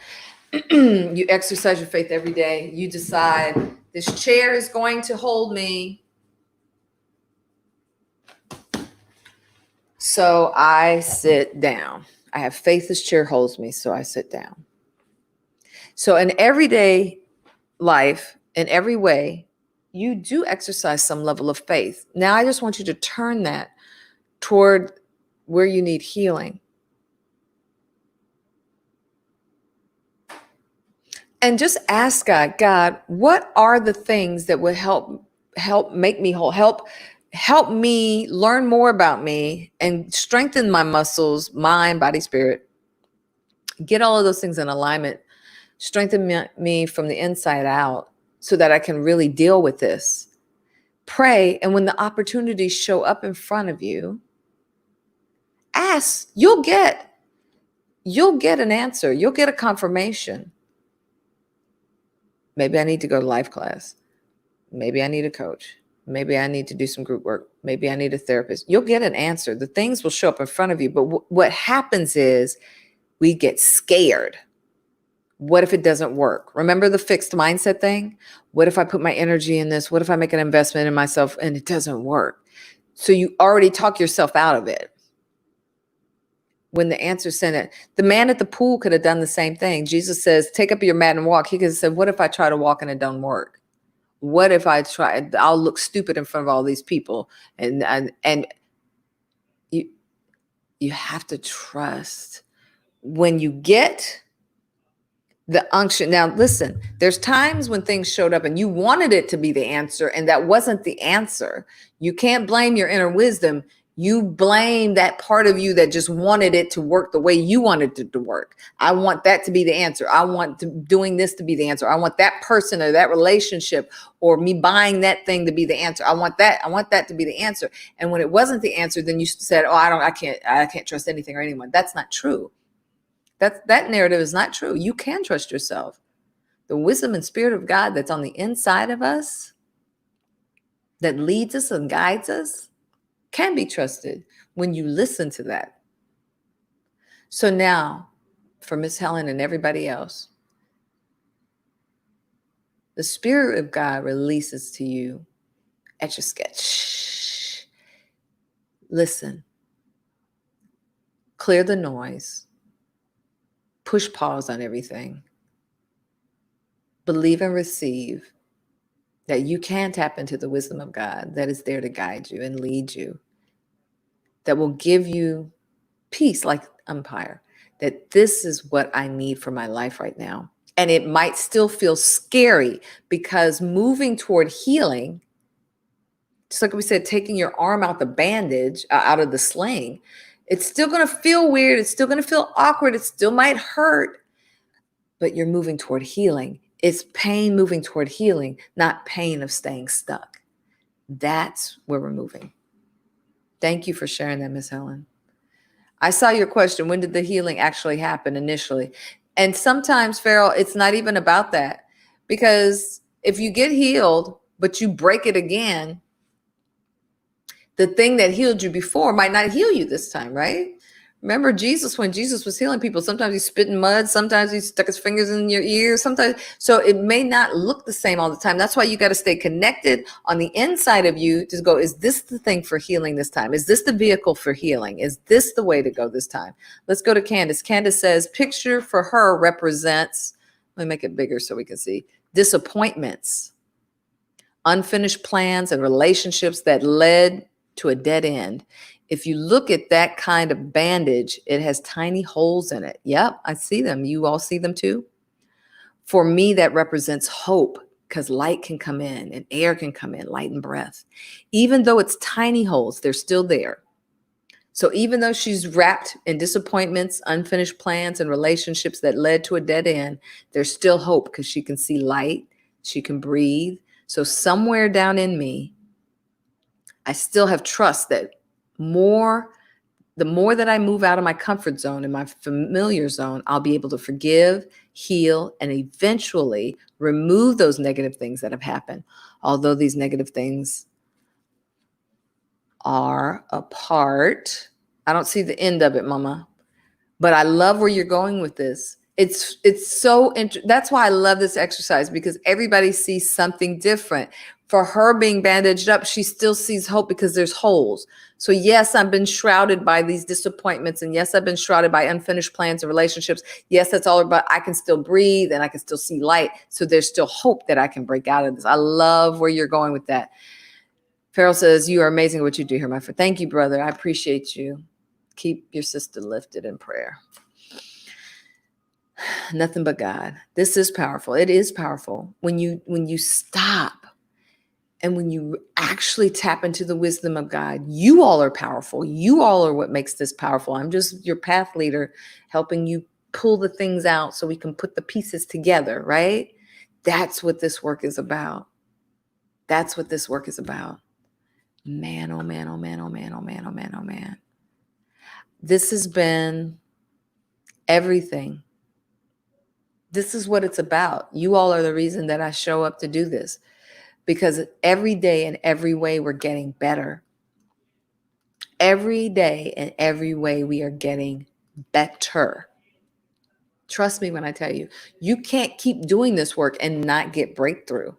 S1: you exercise your faith every day. You decide this chair is going to hold me. So I sit down. I have faith this chair holds me, so I sit down. So in everyday life, in every way, you do exercise some level of faith. Now I just want you to turn that toward where you need healing. And just ask God, what are the things that would help make me whole, help me learn more about me and strengthen my muscles, mind, body, spirit. Get all of those things in alignment, strengthen me from the inside out so that I can really deal with this. Pray, and when the opportunities show up in front of you, ask. You'll get an answer. You'll get a confirmation. Maybe I need to go to life class. Maybe I need a coach. Maybe I need to do some group work. Maybe I need a therapist. You'll get an answer. The things will show up in front of you. But what happens is we get scared. What if it doesn't work? Remember the fixed mindset thing? What if I put my energy in this? What if I make an investment in myself and it doesn't work? So you already talk yourself out of it. When the answer sent it, the man at the pool could have done the same thing. Jesus says, take up your mat and walk. He could have said, what if I try to walk and it don't work? What if I try? I'll look stupid in front of all these people. And you have to trust. When you get the unction. Now, listen, there's times when things showed up and you wanted it to be the answer and that wasn't the answer. You can't blame your inner wisdom. You blame that part of you that just wanted it to work the way you wanted it to work. I want that to be the answer. I want doing this to be the answer. I want that person or that relationship or me buying that thing to be the answer. I want that to be the answer. And when it wasn't the answer, then you said, oh, I can't trust anything or anyone. That's not true. That narrative is not true. You can trust yourself. The wisdom and spirit of God that's on the inside of us, that leads us and guides us, can be trusted when you listen to that. So now, for Miss Helen and everybody else, the Spirit of God releases to you at your sketch. Listen. Clear the noise. Push pause on everything. Believe and receive that you can tap into the wisdom of God that is there to guide you and lead you, that will give you peace like umpire, that this is what I need for my life right now. And it might still feel scary because moving toward healing, just like we said, taking your arm out the bandage, out of the sling, it's still going to feel weird. It's still going to feel awkward. It still might hurt, but you're moving toward healing. It's pain moving toward healing, not pain of staying stuck. That's where we're moving. Thank you for sharing that, Miss Helen. I saw your question. When did the healing actually happen initially? And sometimes, Farrell, it's not even about that. Because if you get healed, but you break it again, the thing that healed you before might not heal you this time, right? Remember Jesus, when Jesus was healing people, sometimes he spit in mud, sometimes he stuck his fingers in your ears, sometimes. So it may not look the same all the time. That's why you got to stay connected on the inside of you to go, is this the thing for healing this time? Is this the vehicle for healing? Is this the way to go this time? Let's go to Candace. Candace says, picture for her represents, let me make it bigger so we can see, disappointments, unfinished plans, and relationships that led to a dead end. If you look at that kind of bandage, it has tiny holes in it. Yep, I see them. You all see them too? For me, that represents hope, because light can come in and air can come in, light and breath. Even though it's tiny holes, they're still there. So even though she's wrapped in disappointments, unfinished plans, and relationships that led to a dead end, there's still hope because she can see light, she can breathe. So somewhere down in me, I still have trust that the more that I move out of my comfort zone and my familiar zone, I'll be able to forgive, heal, and eventually remove those negative things that have happened. Although these negative things are a part, I don't see the end of it, Mama, but I love where you're going with this. It's so that's why I love this exercise, because everybody sees something different. For her being bandaged up, she still sees hope because there's holes. So yes, I've been shrouded by these disappointments, and yes, I've been shrouded by unfinished plans and relationships. Yes, that's all, but I can still breathe and I can still see light. So there's still hope that I can break out of this. I love where you're going with that. Farrell says, you are amazing at what you do here, my friend. Thank you, brother. I appreciate you. Keep your sister lifted in prayer. Nothing but God. This is powerful. It is powerful when you stop and when you actually tap into the wisdom of God. You all are powerful. You all are what makes this powerful. I'm just your path leader, helping you pull the things out so we can put the pieces together, right? That's what this work is about. That's what this work is about. Man, oh man, oh man, oh man, oh man, oh man, oh man. This has been everything. This is what it's about. You all are the reason that I show up to do this, because every day in every way we're getting better. Every day in every way we are getting better. Trust me when I tell you, you can't keep doing this work and not get breakthrough.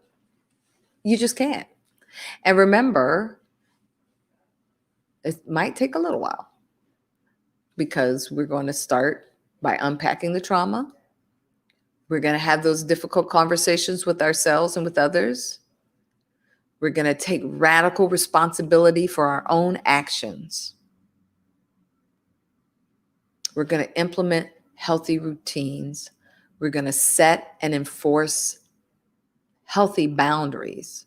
S1: You just can't. And remember, it might take a little while, because we're going to start by unpacking the trauma. We're going to have those difficult conversations with ourselves and with others. We're going to take radical responsibility for our own actions. We're going to implement healthy routines. We're going to set and enforce healthy boundaries.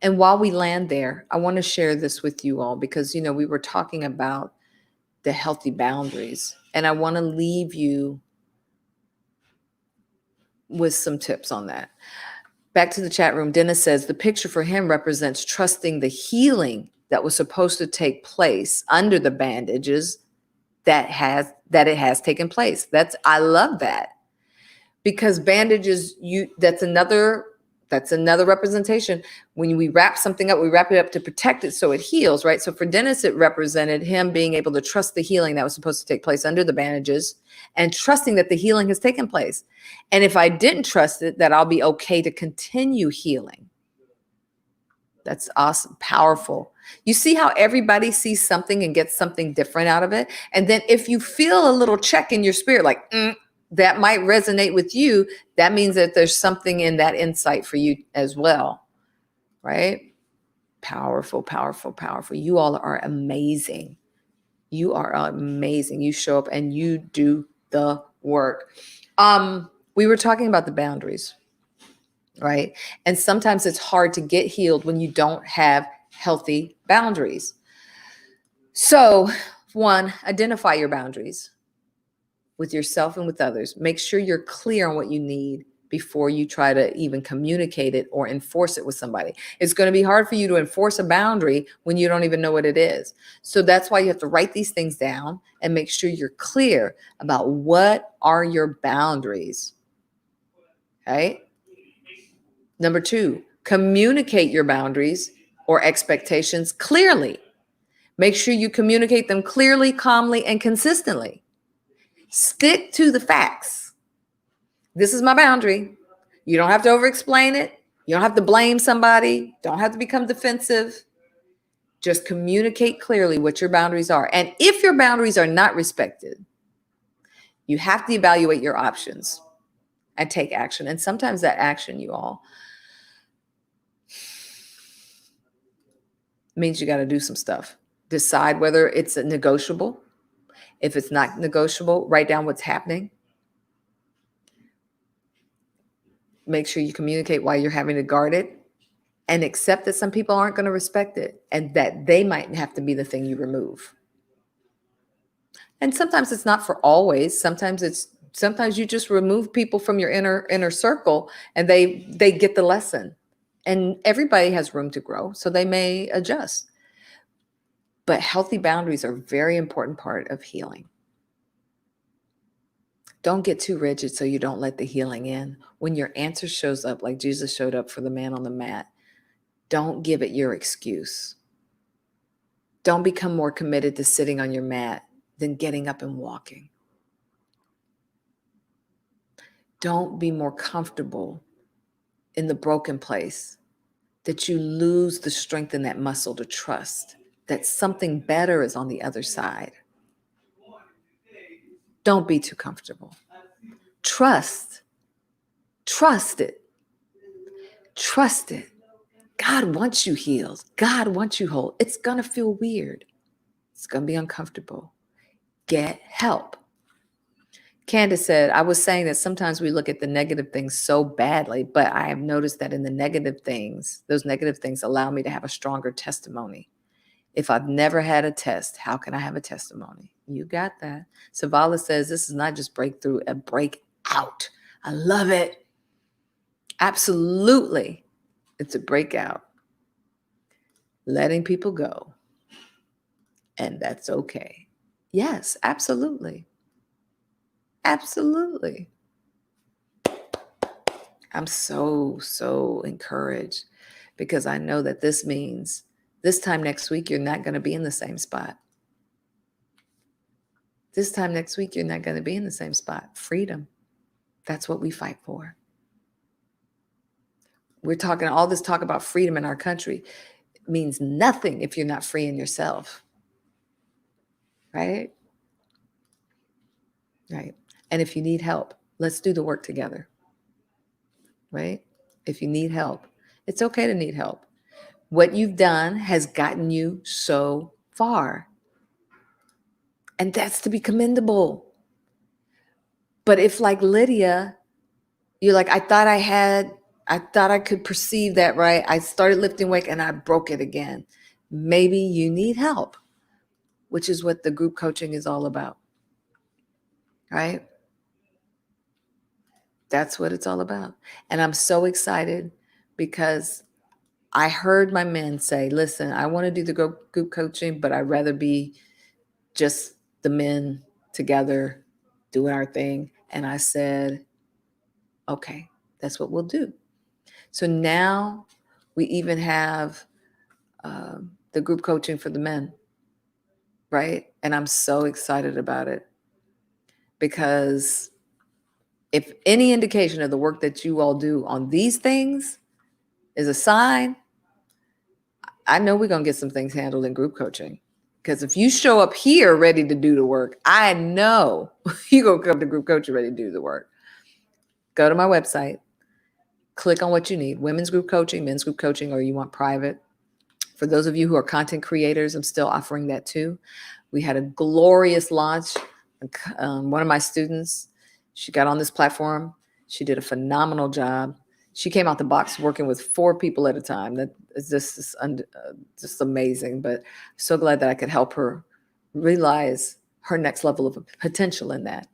S1: And while we land there, I want to share this with you all, because, we were talking about the healthy boundaries, and I want to leave you with some tips on that. Back to the chat room, Dennis says the picture for him represents trusting the healing that was supposed to take place under the bandages that it has taken place. I love that, because bandages, that's another representation. When we wrap something up, we wrap it up to protect it so it heals, right? So for Dennis, it represented him being able to trust the healing that was supposed to take place under the bandages, and trusting that the healing has taken place. And if I didn't trust it, that I'll be okay to continue healing. That's awesome, powerful. You see how everybody sees something and gets something different out of it? And then if you feel a little check in your spirit, like, that might resonate with you, that means that there's something in that insight for you as well, right? Powerful, powerful, powerful. You all are amazing. You are amazing. You show up and you do the work. We were talking about the boundaries, right? And sometimes it's hard to get healed when you don't have healthy boundaries. So, one, identify your boundaries with yourself and with others. Make sure you're clear on what you need before you try to even communicate it or enforce it with somebody. It's going to be hard for you to enforce a boundary when you don't even know what it is. So that's why you have to write these things down and make sure you're clear about what are your boundaries. Okay. Number 2, communicate your boundaries or expectations clearly. Make sure you communicate them clearly, calmly, and consistently. Stick to the facts. This is my boundary. You don't have to over-explain it. You don't have to blame somebody. Don't have to become defensive. Just communicate clearly what your boundaries are. And if your boundaries are not respected, you have to evaluate your options and take action. And sometimes that action, you all, means you got to do some stuff. Decide whether it's a negotiable. If it's not negotiable, write down what's happening. Make sure you communicate why you're having to guard it, and accept that some people aren't going to respect it and that they might have to be the thing you remove. And sometimes it's not for always. Sometimes you just remove people from your inner circle and they get the lesson. And everybody has room to grow, so they may adjust. But healthy boundaries are a very important part of healing. Don't get too rigid so you don't let the healing in. When your answer shows up, like Jesus showed up for the man on the mat, don't give it your excuse. Don't become more committed to sitting on your mat than getting up and walking. Don't be more comfortable in the broken place that you lose the strength in that muscle to trust that something better is on the other side. Don't be too comfortable. Trust it. Trust it. God wants you healed. God wants you whole. It's going to feel weird. It's going to be uncomfortable. Get help. Candace said, I was saying that sometimes we look at the negative things so badly, but I have noticed that in the negative things, those negative things allow me to have a stronger testimony. If I've never had a test, how can I have a testimony? You got that. Savala says, this is not just breakthrough, a breakout. I love it. Absolutely. It's a breakout. Letting people go. And that's okay. Yes, absolutely. Absolutely. I'm so encouraged because I know that this means this time next week, you're not going to be in the same spot. This time next week, you're not going to be in the same spot. Freedom. That's what we fight for. We're talking all this talk about freedom in our country. It means nothing if you're not free in yourself. Right? Right. And if you need help, let's do the work together. Right? If you need help, it's okay to need help. What you've done has gotten you so far. And that's to be commendable. But if, like Lydia, you're like, I thought I could perceive that, right? I started lifting weight and I broke it again. Maybe you need help, which is what the group coaching is all about. Right? That's what it's all about. And I'm so excited because I heard my men say, listen, I want to do the group coaching, but I'd rather be just the men together doing our thing. And I said, okay, that's what we'll do. So now we even have the group coaching for the men, right? And I'm so excited about it because if any indication of the work that you all do on these things is a sign, I know we're going to get some things handled in group coaching. Because if you show up here ready to do the work, I know you're going to come to group coaching ready to do the work. Go to my website, click on what you need, women's group coaching, men's group coaching, or you want private. For those of you who are content creators, I'm still offering that too. We had a glorious launch. One of my students, she got on this platform. She did a phenomenal job. She came out the box working with 4 people at a time. That is just amazing. But I'm so glad that I could help her realize her next level of potential in that.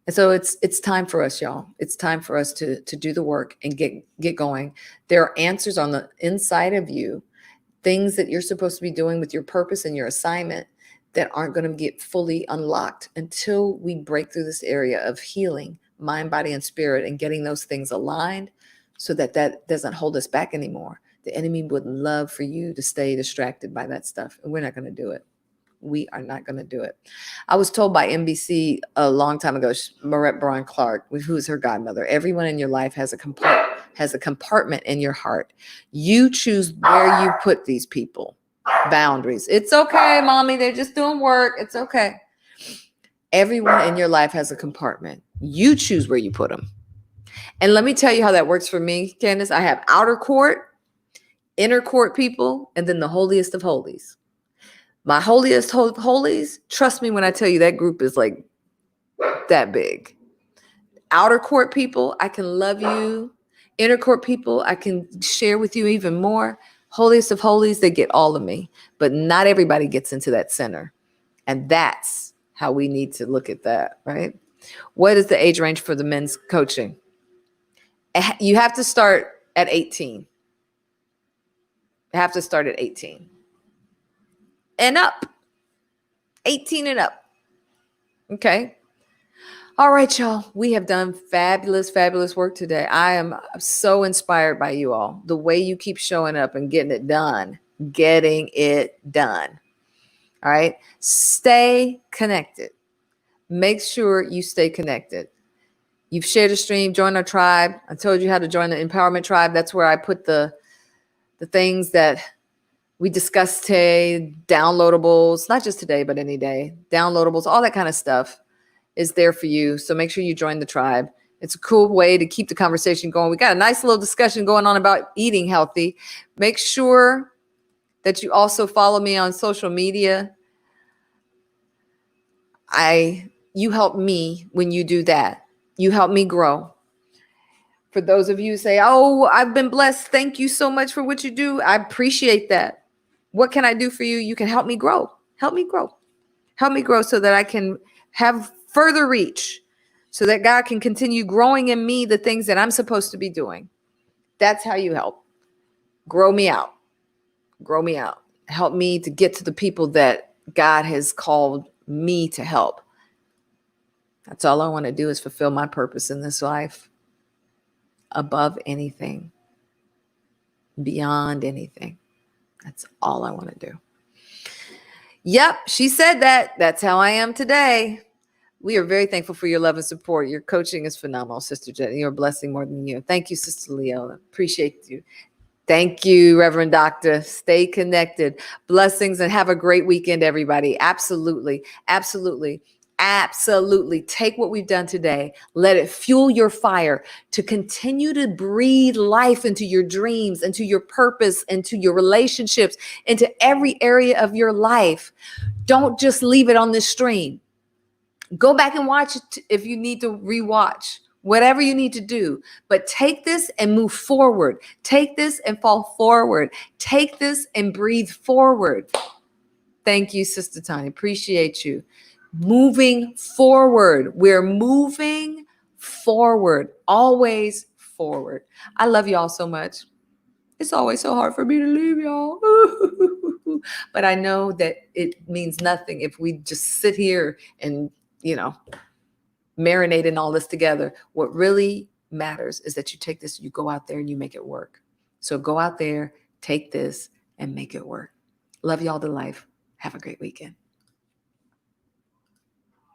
S1: And so it's time for us, y'all. It's time for us to do the work and get going. There are answers on the inside of you, things that you're supposed to be doing with your purpose and your assignment that aren't going to get fully unlocked until we break through this area of healing mind, body, and spirit, and getting those things aligned so that doesn't hold us back anymore. The enemy would love for you to stay distracted by that stuff, and we're not going to do it. We are not going to do it. I was told by NBC a long time ago, Marette Braun Clark, who's her godmother, everyone in your life has a compartment in your heart. You choose where you put these people. Boundaries. It's okay, mommy. They're just doing work. It's okay. Everyone in your life has a compartment. You choose where you put them. And let me tell you how that works for me, Candace. I have outer court, inner court people, and then the holiest of holies. My holiest holies, trust me when I tell you that group is like that big. Outer court people, I can love you. Inner court people, I can share with you even more. Holiest of holies, they get all of me. But not everybody gets into that center. And that's how we need to look at that, right? What is the age range for the men's coaching? You have to start at 18. You have to start at 18. And up. 18 and up. Okay. All right, y'all. We have done fabulous, fabulous work today. I am so inspired by you all. The way you keep showing up and getting it done. Getting it done. All right. Stay connected. Make sure you stay connected. You've shared a stream, join our tribe. I told you how to join the empowerment tribe. That's where I put the things that we discussed today, downloadables, not just today, but any day, downloadables, all that kind of stuff is there for you. So make sure you join the tribe. It's a cool way to keep the conversation going. We got a nice little discussion going on about eating healthy. Make sure that you also follow me on social media. You help me when you do that. You help me grow. For those of you who say, oh, I've been blessed. Thank you so much for what you do. I appreciate that. What can I do for you? You can help me grow. Help me grow. Help me grow so that I can have further reach, so that God can continue growing in me the things that I'm supposed to be doing. That's how you help. Grow me out. Grow me out. Help me to get to the people that God has called me to help. That's all I want to do, is fulfill my purpose in this life above anything, beyond anything. That's all I want to do. Yep, she said that. That's how I am today. We are very thankful for your love and support. Your coaching is phenomenal, Sister Janette. You're a blessing more than you. Thank you, Sister Leona. Appreciate you. Thank you, Reverend Doctor. Stay connected. Blessings and have a great weekend, everybody. Absolutely. Absolutely. Absolutely. Take what we've done today. Let it fuel your fire to continue to breathe life into your dreams, into your purpose, into your relationships, into every area of your life. Don't just leave it on this stream. Go back and watch it if you need to rewatch. Whatever you need to do, but take this and move forward. Take this and fall forward. Take this and breathe forward. Thank you, Sister Tanya. Appreciate you. Moving forward. We're moving forward. Always forward. I love y'all so much. It's always so hard for me to leave y'all. But I know that it means nothing if we just sit here and, marinate in all this together. What really matters is that you take this, you go out there and you make it work. So go out there, take this and make it work. Love y'all to life. Have a great weekend.